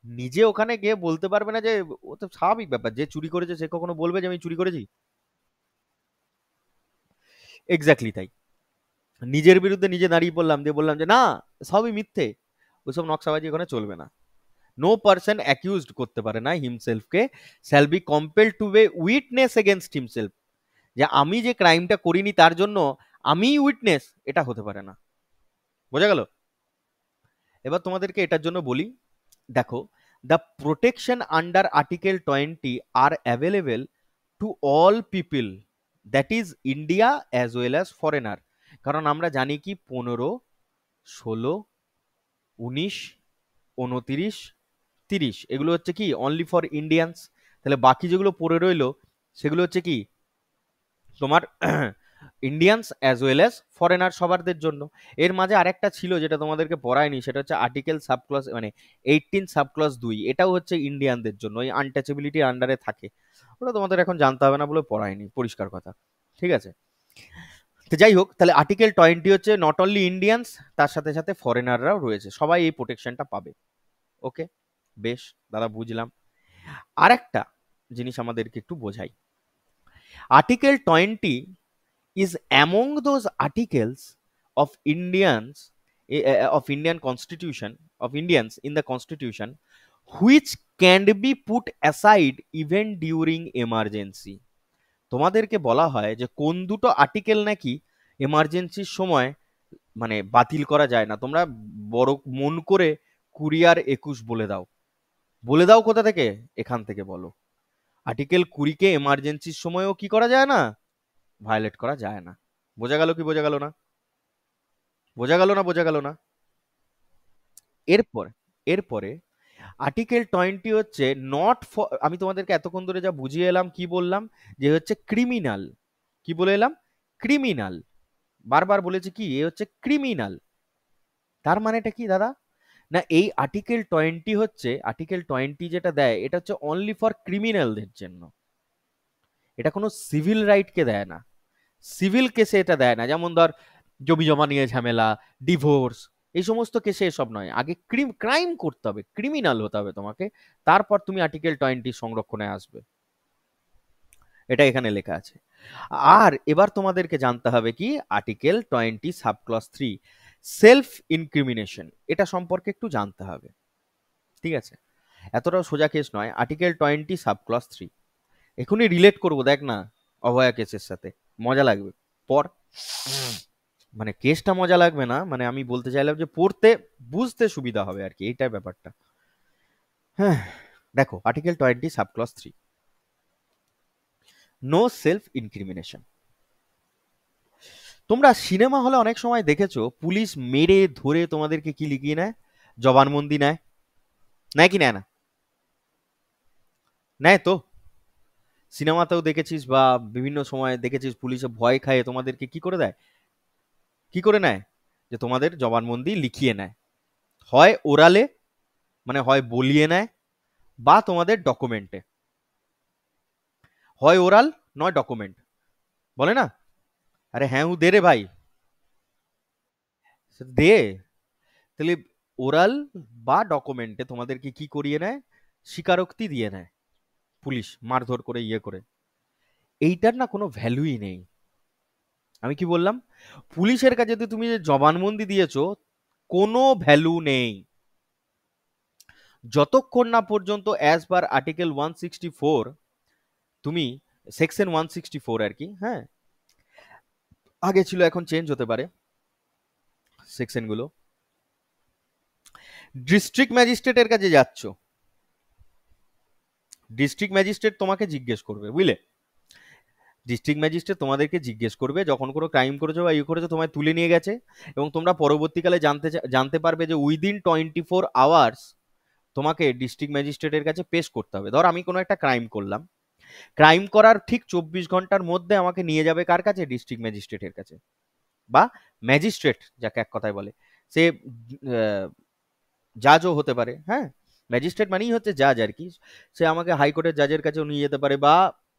নিজে ওখানে গিয়ে বলতে পারবে না যে, ও তো স্বাভাবিক ব্যাপার, যে চুরি করেছে সে কখনো বলবে যে আমি চুরি করেছি? এক্স্যাক্টলি তাই। নিজের বিরুদ্ধে নিজে দাঁড়িয়ে পড়লাম, দিয়ে বললাম যে না সবই মিথ্যে, ওইসব নকশাবাজি ওখানে চলবে না। নো পারসন অ্যাকিউজড করতে পারে না হিমসেলফকে shall be compelled to be witness against himself, যে আমি যে ক্রাইমটা করিনি তার জন্য আমি উইটনেস, এটা হতে পারে না। বোঝা গেল? এবার তোমাদেরকে এটার জন্য বলি, দেখো, the protection under article 20 R available to all people, that is India as well as foreigner. কারণ আমরা জানি কি 15, 16, 19, 29, 30 এগুলো হচ্ছে কি অনলি ফর ইন্ডিয়ানস। তাহলে বাকি যেগুলো পড়ে রইলো সেগুলো হচ্ছে কি তোমার Indians as well as foreigner, সবারদের জন্য। এর মাঝে আরেকটা ছিল যেটা তোমাদেরকে পড়ায়নি, সেটা হচ্ছে আর্টিকেল সাবক্লস মানে 18 সাবক্লস 2, এটাও হচ্ছে ইন্ডিয়ানদের জন্য, ওই আনটাচেবিলিটির আন্ডারে থাকে। ওটা তোমাদের এখন জানতে হবে না বলে পড়ায়নি, পরিষ্কার কথা। ঠিক আছে, তো যাই হোক, তাহলে আর্টিকেল 20 হচ্ছে নট অনলি ইন্ডিয়ানস, তার সাথে সাথে ফরেনাররাও রয়েছে, সবাই এই প্রোটেকশনটা পাবে। ওকে, বেশ দাদা, বুঝলাম। আরেকটা জিনিস আমাদেরকে একটু বোঝাই। Article 20 is among those articles of Indian constitution, of Indians in the constitution, which can be put aside even during emergency। তোমাদেরকে বলা হয় যে কোন দুটো আর্টিকেল নাকি এমার্জেন্সির সময় মানে বাতিল করা যায় না। তোমরা বড় মন করে 20 আর 21 বলে দাও, বলে দাও কোথা থেকে, এখান থেকে বলো। আর্টিকেল 20 কে এমার্জেন্সির সময়ও কি করা যায় না, ভায়োলেট করা যায় না। বোঝা গেল কি বোঝা গেল না? বোঝা গেল না, বোঝা গেল না? এরপর এরপরে আর্টিকেল 20 হচ্ছে নট ফর, আমি তোমাদেরকে এতক্ষণ ধরে যা বুঝিয়ে এলাম কি বললাম, যে হচ্ছে ক্রিমিনাল। কি বলে এলাম? ক্রিমিনাল। বারবার বলেছি কি এ হচ্ছে ক্রিমিনাল। তার মানেটা কি দাদা? না, এই আর্টিকেল 20 হচ্ছে, আর্টিকেল 20 যেটা দেয় এটা হচ্ছে অনলি ফর ক্রিমিনালদের জন্য, এটা কোনো সিভিল রাইটকে দেয় না। সিভিল কেসে এটা দেয় না, যেমন ধর জমি জমা নিয়ে ঝামেলা, ডিভোর্স, এই সমস্ত কেসে এসব নয়। আগে ক্রাইম করতে হবে, ক্রিমিনাল হতে হবে তোমাকে, তারপর তুমি আর্টিকেল 20 সংরক্ষণে আসবে। এটা এখানে লেখা আছে। আর এবার তোমাদেরকে জানতে হবে কি আর্টিকেল 20 সাবক্লস 3 সেলফ ইনক্রিমিনেশন, এটা সম্পর্কে একটু জানতে হবে। ঠিক আছে, এতটাও সোজা কেস নয়। আর্টিকেল 20 সাবক্লস 3 এখনই রিলেট করবো, দেখ না, অভয়া কেসের সাথে, মজা লাগবে। পর মানে কেসটা মজা লাগবে না, মানে আমি বলতে চাইলাম যে পড়তে বুঝতে সুবিধা হবে আর কি, এইটাই ব্যাপারটা। হ্যাঁ, দেখো আর্টিকেল 20 সাবক্লস 3, নো সেলফ ইনক্রিমিনেশন। তোমরা সিনেমা হলে অনেক সময় দেখেছো পুলিশ মেরে ধরে তোমাদেরকে কি লিখিয়ে নেয়, জবানবন্দি নেয়, নেয় কি নেয় না? নেয় তো। সিনেমাতেও দেখেছিস বা বিভিন্ন সময় দেখেছিস পুলিশে ভয় খায় তোমাদেরকে কি করে দেয়, কি করে নেয়, যে তোমাদের জবানবন্দি লিখিয়ে নেয়। হয় ওরালে, মানে হয় বলিয়ে নেয়, বা তোমাদের ডকুমেন্টে। হয় ওরাল, নয় ডকুমেন্ট, বলে না? আরে হ্যাঁ দে রে ভাই, দে। তাহলে ওরাল বা ডকুমেন্টে তোমাদেরকে কি করিয়ে নেয়, স্বীকারোক্তি দিয়ে নেয় পুলিশ, মারধর করে ইয়ে করে। এইটার না কোনো ভ্যালুই নেই। আমি কি বললাম? পুলিশের কাছে যদি তুমি যে জবানবন্দি দিয়েছো, কোনো ভ্যালু নেই যতক্ষণ না পর্যন্ত অ্যাজ পার আর্টিকেল 164, তুমি সেকশন 164 আর কি, হ্যাঁ, আগে ছিল এখন চেঞ্জ হতে পারে সেকশনগুলো, ডিস্ট্রিক্ট ম্যাজিস্ট্রেটের কাছে যাচ্ছ, ডিস্ট্রিক্ট ম্যাজিস্ট্রেট তোমাকে জিজ্ঞেস করবে, বুঝলে, ডিস্ট্রিক্ট ম্যাজিস্ট্রেট তোমাদেরকে জিজ্ঞেস করবে যখন কোনো ক্রাইম করেছো বা করেছো, তোমায় তুলে নিয়ে গেছে, এবং তোমরা পরবর্তীকালে জানতে পারবে যে উইদিন 24 আওয়ার্স তোমাকে ডিস্ট্রিক্ট ম্যাজিস্ট্রেটের কাছে পেশ করতে হবে। ধর আমি কোনো একটা ক্রাইম করলাম, ক্রাইম করার ঠিক 24 ঘন্টার মধ্যে আমাকে নিয়ে যাবে কার কাছে? ডিস্ট্রিক্ট ম্যাজিস্ট্রেটের কাছে, বা ম্যাজিস্ট্রেট যাকে এক কথায় বলে, সে জাজও হতে পারে। হ্যাঁ, ম্যাজিস্ট্রেট মানেই হচ্ছে জাজ আর কি। সে আমাকে হাইকোর্টের জাজের কাছেও নিয়ে যেতে পারে, বা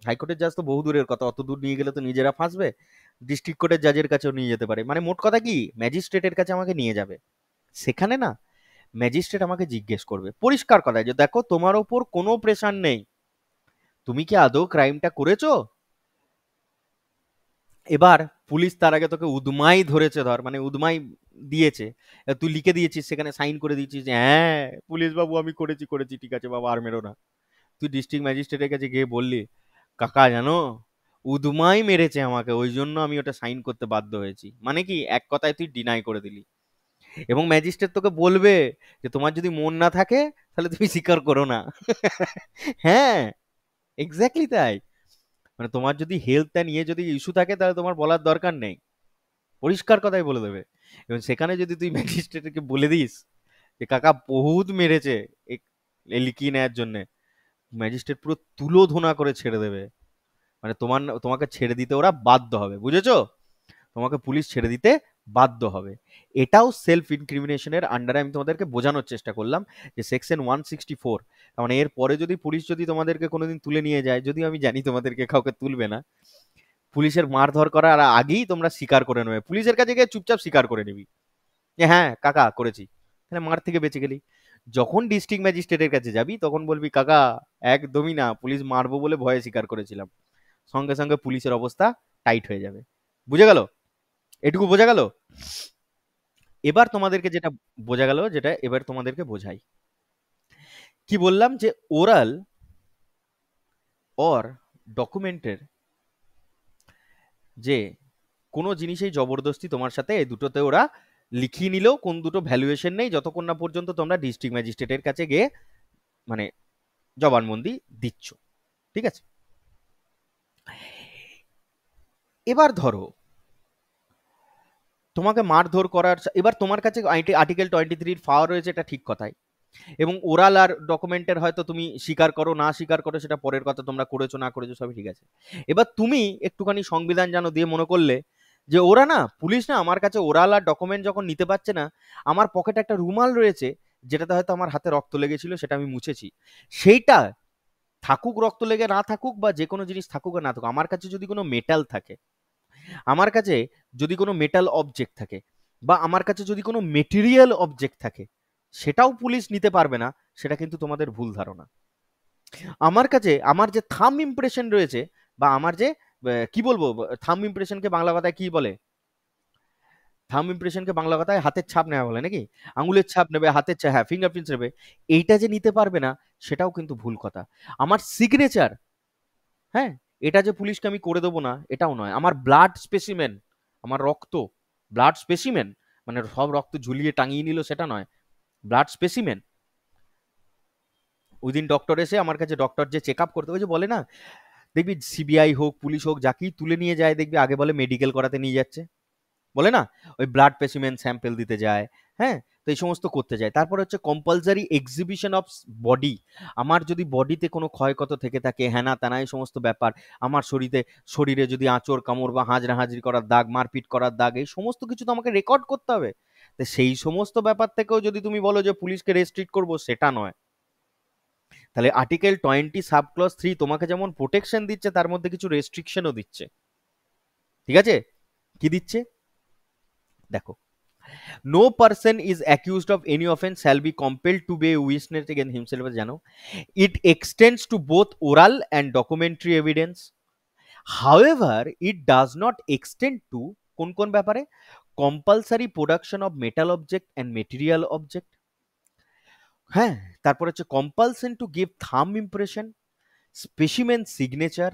হাইকোর্টের জাজ তো বহু দূরের কথা, অত দূর নিয়ে গেলে তো নিজেরা ফাঁসবে, ডিস্ট্রিক্ট কোর্টের জাজের কাছেও নিয়ে যেতে পারে। মানে মোট কথা কি, ম্যাজিস্ট্রেটের কাছে আমাকে নিয়ে যাবে। সেখানে না ম্যাজিস্ট্রেট আমাকে জিজ্ঞেস করবে পরিষ্কার কথায় যে দেখো তোমার ওপর কোনো প্রেশার নেই, তুমি কি আদৌ ক্রাইমটা করেছো? এবার পুলিশ তার আগে তোকে উদমাই ধরেছে, ধর মানে উদমাই দিয়েছে, তুই লিখে দিয়েছিস, সেখানে সাইন করে দিয়েছিস যে হ্যাঁ পুলিশ বাবু আমি করেছি করেছি, ঠিক আছে বাবা আর মেরো না। তুই ডিস্ট্রিক্ট ম্যাজিস্ট্রেটের কাছে গিয়ে বললি কাকা জানো উদমাই মেরেছে আমাকে, ওই জন্য আমি ওটা সাইন করতে বাধ্য হয়েছি, মানে কি এক কথায় তুই ডিনাই করে দিলি। এবং ম্যাজিস্ট্রেট তোকে বলবে যে তোমার যদি মন না থাকে তাহলে তুমি স্বীকার করো না। হ্যাঁ, এক্স্যাক্টলি তাই। মানে তোমার যদি হেলথটা নিয়ে যদি ইস্যু থাকে তাহলে তোমার বলার দরকার নেই, পরিষ্কার কথাই বলে দেবে। এবং সেখানে যদি তুই ম্যাজিস্ট্রেটকে বলে দিস যে কাকা বহুত মেরেছে এই লিখিয়ে নেওয়ার জন্য, ম্যাজিস্ট্রেট পুরো তুলোধনা করে ছেড়ে দেবে। মানে তোমাকে ছেড়ে দিতে ওরা বাধ্য হবে, বুঝেছো? তোমাকে পুলিশ ছেড়ে দিতে বাধ্য হবে। এটাও সেলফ ইনক্রিমিনেশনের আন্ডারে আমি তোমাদেরকে বোঝানোর চেষ্টা করলাম যে সেকশন 164, মানে এর পরে যদি পুলিশ যদি তোমাদেরকে কোনোদিন তুলে নিয়ে যায়, যদিও আমি জানি তোমাদেরকে কাউকে তুলবে না, পুলিশের মারধর করার আগেই তোমরা স্বীকার করে নেবে, পুলিশের কাছে গিয়ে চুপচাপ স্বীকার করে নিবি যে হ্যাঁ কাকা করেছি, তাহলে মার থেকে বেঁচে গেলি। যখন ডিস্ট্রিক্ট ম্যাজিস্ট্রেটের কাছে যাবি তখন বলবি কাকা একদমই না, পুলিশ মারবো বলে ভয়ে স্বীকার করেছিলাম, সঙ্গে সঙ্গে পুলিশের অবস্থা টাইট হয়ে যাবে। বুঝে গেল? এটুকু বোঝা গেল? এবার তোমাদেরকে যেটা বোঝা গেল, যেটা এবার তোমাদেরকে বোঝাই, কি বললাম যে ওরাল অর ডকুমেন্টের যে কোনো জিনিসেই জবরদস্তি তোমার সাথে, এই দুটোতে ওরা লিখিয়ে নিলেও কোন দুটো ভ্যালুয়েশন নেই যতক্ষণ না পর্যন্ত তোমরা ডিস্ট্রিক্ট ম্যাজিস্ট্রেটের কাছে গিয়ে মানে জবানবন্দি দিচ্ছ। ঠিক আছে? এবার ধরো তোমাকে মারধর করার, এবার তোমার কাছে আর্টিকেল 23 পাওয়ার রয়েছে, এটা ঠিক কথাই, এবং ওরাল আর ডকুমেন্টের হয়তো তুমি স্বীকার করো না স্বীকার করো সেটা পরের কথা, তোমরা করেছো না করেছো সবই ঠিক আছে। এবার তুমি একটুখানি সংবিধান জানো দিয়ে মনে করলে যে ওরা না, পুলিশ না আমার কাছে ওরাল আর ডকুমেন্ট যখন নিতে পারছে না, আমার পকেটে একটা রুমাল রয়েছে যেটাতে হয়তো আমার হাতে রক্ত লেগেছিল, সেটা আমি মুছেছি, সেইটা থাকুক রক্ত লেগে না থাকুক বা যে কোনো জিনিস থাকুক আর না থাকুক, আমার কাছে যদি কোনো মেটাল থাকে, আমার কাছে যদি কোনো মেটাল অবজেক্ট থাকে, বা আমার কাছে যদি কোনো মেটেরিয়াল অবজেক্ট থাকে, সেটাও পুলিশ নিতে পারবে না, সেটা কিন্তু তোমাদের ভুল ধারণা। আমার কাছে আমার যে থাম ইমপ্রেশন রয়েছে, বা আমার যে কি বলবো, থাম ইমপ্রেশনকে বাংলা কথায় কি বলে? থাম ইমপ্রেশনকে বাংলা কথায় হাতের ছাপ নেওয়া বলে নাকি? আঙুলের ছাপ নেবে, হাতের ছাপ, হ্যাঁ ফিঙ্গারপ্রিন্টস নেবে, এইটা যে নিতে পারবে না সেটাও কিন্তু ভুল কথা। আমার সিগনেচার, হ্যাঁ, এটা যে পুলিশকে আমি করে দেবো না এটাও নয়। আমার ব্লাড স্পেসিমেন, আমার রক্ত, ব্লাড স্পেসিমেন মানে সব রক্ত ঝুলিয়ে টাঙিয়ে নিল সেটা নয়, ব্লাড স্পেসিমেন উইদিন ডক্টর এসে আমার কাছে, ডক্টর যে চেক আপ করতে, ওই যে বলে না, দেখবি সিবিআই হোক পুলিশ হোক যাকেই তুলে নিয়ে যায় দেখবি আগে বলে মেডিকেল করাতে নিয়ে যাচ্ছে, বলে না, ওই ব্লাড স্পেসিমেন স্যাম্পল দিতে যায়। হ্যাঁ, তো এই সমস্ত করতে যায়। তারপর হচ্ছে কম্পালসারি এক্সিবিশন অফ বডি, আমার যদি বডিতে কোনো ক্ষয়ক্ষত থেকে থাকে, হ্যানা ত্যানা এই সমস্ত ব্যাপার, আমার শরীরে যদি আঁচড় কামড় বা হাজরাহাজরি করার দাগ, মারপিট করার দাগ, এই সমস্ত কিছু তো আমাকে রেকর্ড করতে হবে। তো সেই সমস্ত ব্যাপার থেকেও যদি তুমি বলো যে পুলিশকে রেস্ট্রিক্ট করবো, সেটা নয়। তাহলে আর্টিকেল 20 সাব ক্লজ 3 তোমাকে যেমন প্রোটেকশন দিচ্ছে, তার মধ্যে কিছু রেস্ট্রিকশনও দিচ্ছে। ঠিক আছে? কি দিচ্ছে দেখো, no person is accused of any offense shall be compelled to bear witness against himself, জানো, it extends to both oral and documentary evidence, however it does not extend to কোন কোন ব্যাপারে, compulsory production of metal object and material object, হ্যাঁ, তারপর হচ্ছে compulsion to give thumb impression, specimen signature,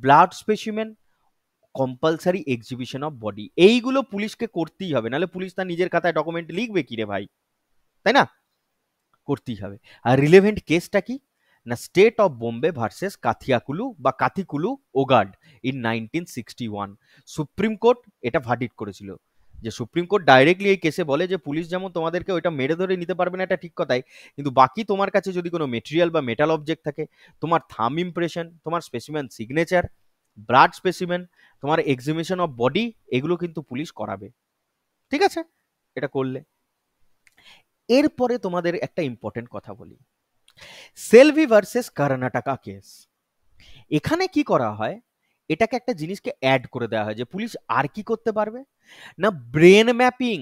blood specimen, compulsory exhibition of body, এইগুলো পুলিশকে করতেই হবে, নাহলে পুলিশ তার নিজের খাতায় ডকুমেন্ট লিখবে কি রে ভাই, তাই না? করতেই হবে। আর রিলেভেন্ট কেসটা কি? না স্টেট অফ বোম্বে ভার্সেস কাথিয়াকুলু বা কাথিকুলু ওগাড ইন 1961। সুপ্রিম কোর্ট এটা ভার্ডিক্ট করেছিল, যে সুপ্রিম কোর্ট ডাইরেক্টলি এই কেসে বলে যে পুলিশ যেমন তোমাদেরকে ওইটা মেরে ধরে নিতে পারবে না, এটা ঠিক কথাই, কিন্তু বাকি তোমার কাছে যদি কোনো মেটেরিয়াল বা মেটাল অবজেক্ট থাকে, তোমার থাম ইমপ্রেশন, তোমার স্পেসিমেন সিগনেচার, ব্লাড স্পেসিমেন, তোমার এক্সিবিশন অফ বডি, এগুলো কিন্তু পুলিশ করাবে। ঠিক আছে, এটা করলে। এরপরে তোমাদের একটা ইম্পর্টেন্ট কথা বলি, সেলভি ভার্সেস কর্ণাটকা কেস। এখানে কি করা হয়, এটাকে একটা জিনিসকে অ্যাড করে দেওয়া হয় যে পুলিশ আর কি করতে পারবে না, ব্রেন ম্যাপিং,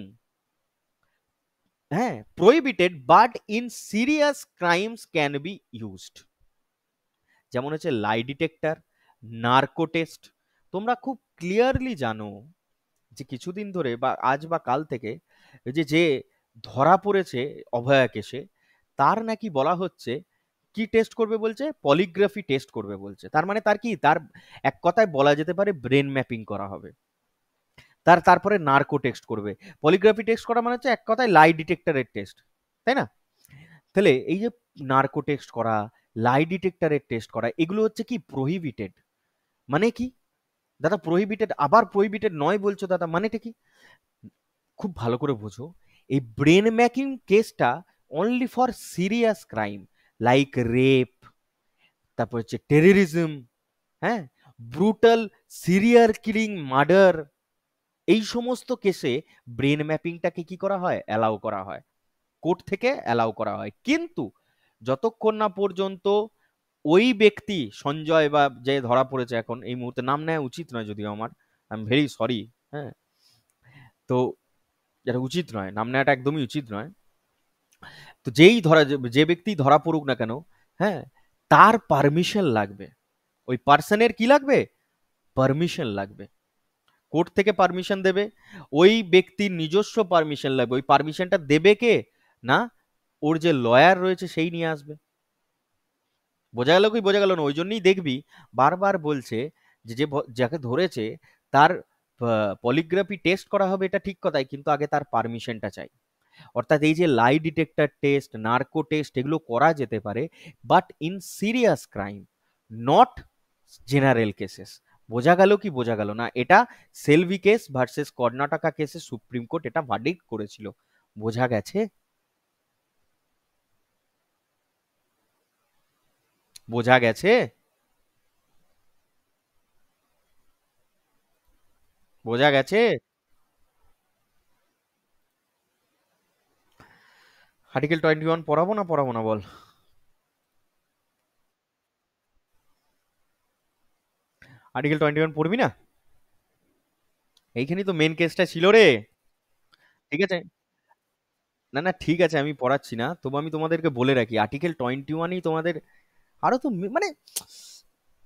হ্যাঁ, prohibited but in serious crimes can be used. যেমন হচ্ছে লাই ডিটেক্টর, নার্কো টেস্ট। তোমরা খুব ক্লিয়ারলি জানো যে কিছুদিন ধরে বা আজ বা কাল থেকে যে যে ধরা পড়েছে অভয়া কেসে, তার নাকি বলা হচ্ছে কি টেস্ট করবে বলছে, পলিগ্রাফি টেস্ট করবে বলছে। তার মানে তার কি, তার এক কথায় বলা যেতে পারে ব্রেন ম্যাপিং করা হবে, তারপরে নার্কো টেস্ট করবে। পলিগ্রাফি টেস্ট করা মানে হচ্ছে এক কথায় লাই ডিটেক্টরের টেস্ট, তাই না? তাহলে এই যে নার্কো টেস্ট করা, লাই ডিটেক্টরের টেস্ট করা, এগুলো হচ্ছে কি প্রহিবিটেড। মানে কি দাদা প্রহিবিটেড, আবার প্রহিবিটেড নয় বলছো দাদা, মানেটা কি? খুব ভালো করে বোঝো, এই ব্রেন ম্যাকিং কেসটা only for serious crime like rape, তারপর হচ্ছে টেররিজম, হ্যাঁ, ব্রুটাল সিরিয়াল কিলিং, মার্ডার, এই সমস্ত কেসে ব্রেন ম্যাপিংটাকে কি করা হয়, অ্যালাউ করা হয়, কোর্ট থেকে অ্যালাউ করা হয়। কিন্তু যতক্ষণ না পর্যন্ত ওই ব্যক্তি সঞ্জয় বা যে ধরা পড়েছে, এখন এই মুহূর্তে নাম নেওয়া উচিত নয় যদিও আমার, আই এম ভেরি সরি, হ্যাঁ, তো এটা উচিত নয়, নাম নেওয়াটা একদমই উচিত নয়। তো যেই ধরা, যে ব্যক্তি ধরা পড়ুক না কেন, হ্যাঁ, তার পারমিশন লাগবে, ওই পার্সনের কি লাগবে, পারমিশন লাগবে, কোর্ট থেকে পারমিশন দেবে, ওই ব্যক্তির নিজস্ব পারমিশন লাগবে। ওই পারমিশনটা দেবে কে না, ওর যে লয়ার রয়েছে সেই নিয়ে আসবে। বোঝা গেল কি বোঝা গেল না? ওই জন্যই দেখবি বারবার বলছে যে যাকে ধরেছে তার পলিগ্রাফি টেস্ট করা হবে, এটা ঠিক কথাই, কিন্তু আগে তার পারমিশনটা চাই। অর্থাৎ এই যে lie detector test, narco test, এগুলো করা যেতে পারে, but in serious crime, not general cases. বোঝা গেল কি বোঝা গেল না? এটা সেলভি কেস ভার্সেস কর্ণাটকা কেসে সুপ্রিম কোর্ট এটা ভার্ডিক্ট করেছিল। বোঝা গেছে? বোঝা গেছে? বোঝা গেছে? আর্টিকেল 21 পড়াবো না পড়াবো না বল? আর্টিকেল 21 পড়বি না? এইখানেই তো মেন কেসটা ছিল রে। ঠিক আছে, না না ঠিক আছে, আমি পড়াচ্ছি না, তবু আমি তোমাদেরকে বলে রাখি আর্টিকেল 21ই তোমাদের আরো তো মানে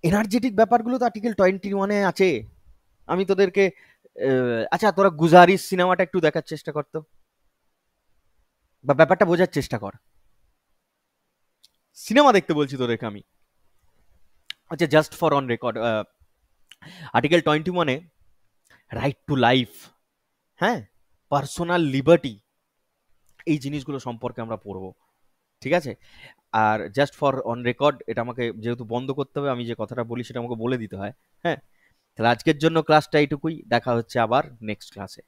এনার্জেটিক ব্যাপারগুলো তো আর্টিকেল 21-এ আছে। আমি তোদেরকে আচ্ছা তোরা গুজারিস সিনেমাটা একটু দেখার চেষ্টা কর তো, বা ব্যাপারটা বোঝার চেষ্টা কর। সিনেমা দেখতে বলছি তোদেরকে আমি। আচ্ছা just for on record, article 21-এ রাইট টু লাইফ, হ্যাঁ, পার্সোনাল লিবার্টি, এই জিনিসগুলো সম্পর্কে আমরা পড়বো। ঠিক আছে? আর জাস্ট ফর অন রেকর্ড, এটা আমাকে যেহেতু বন্ধ করতে হবে, আমি যে কথাটা বলি সেটা আমাকে বলে দিতে হয়। হ্যাঁ, তাহলে আজকের জন্য ক্লাসটা এইটুকুই, দেখা হচ্ছে আবার নেক্সট ক্লাসে।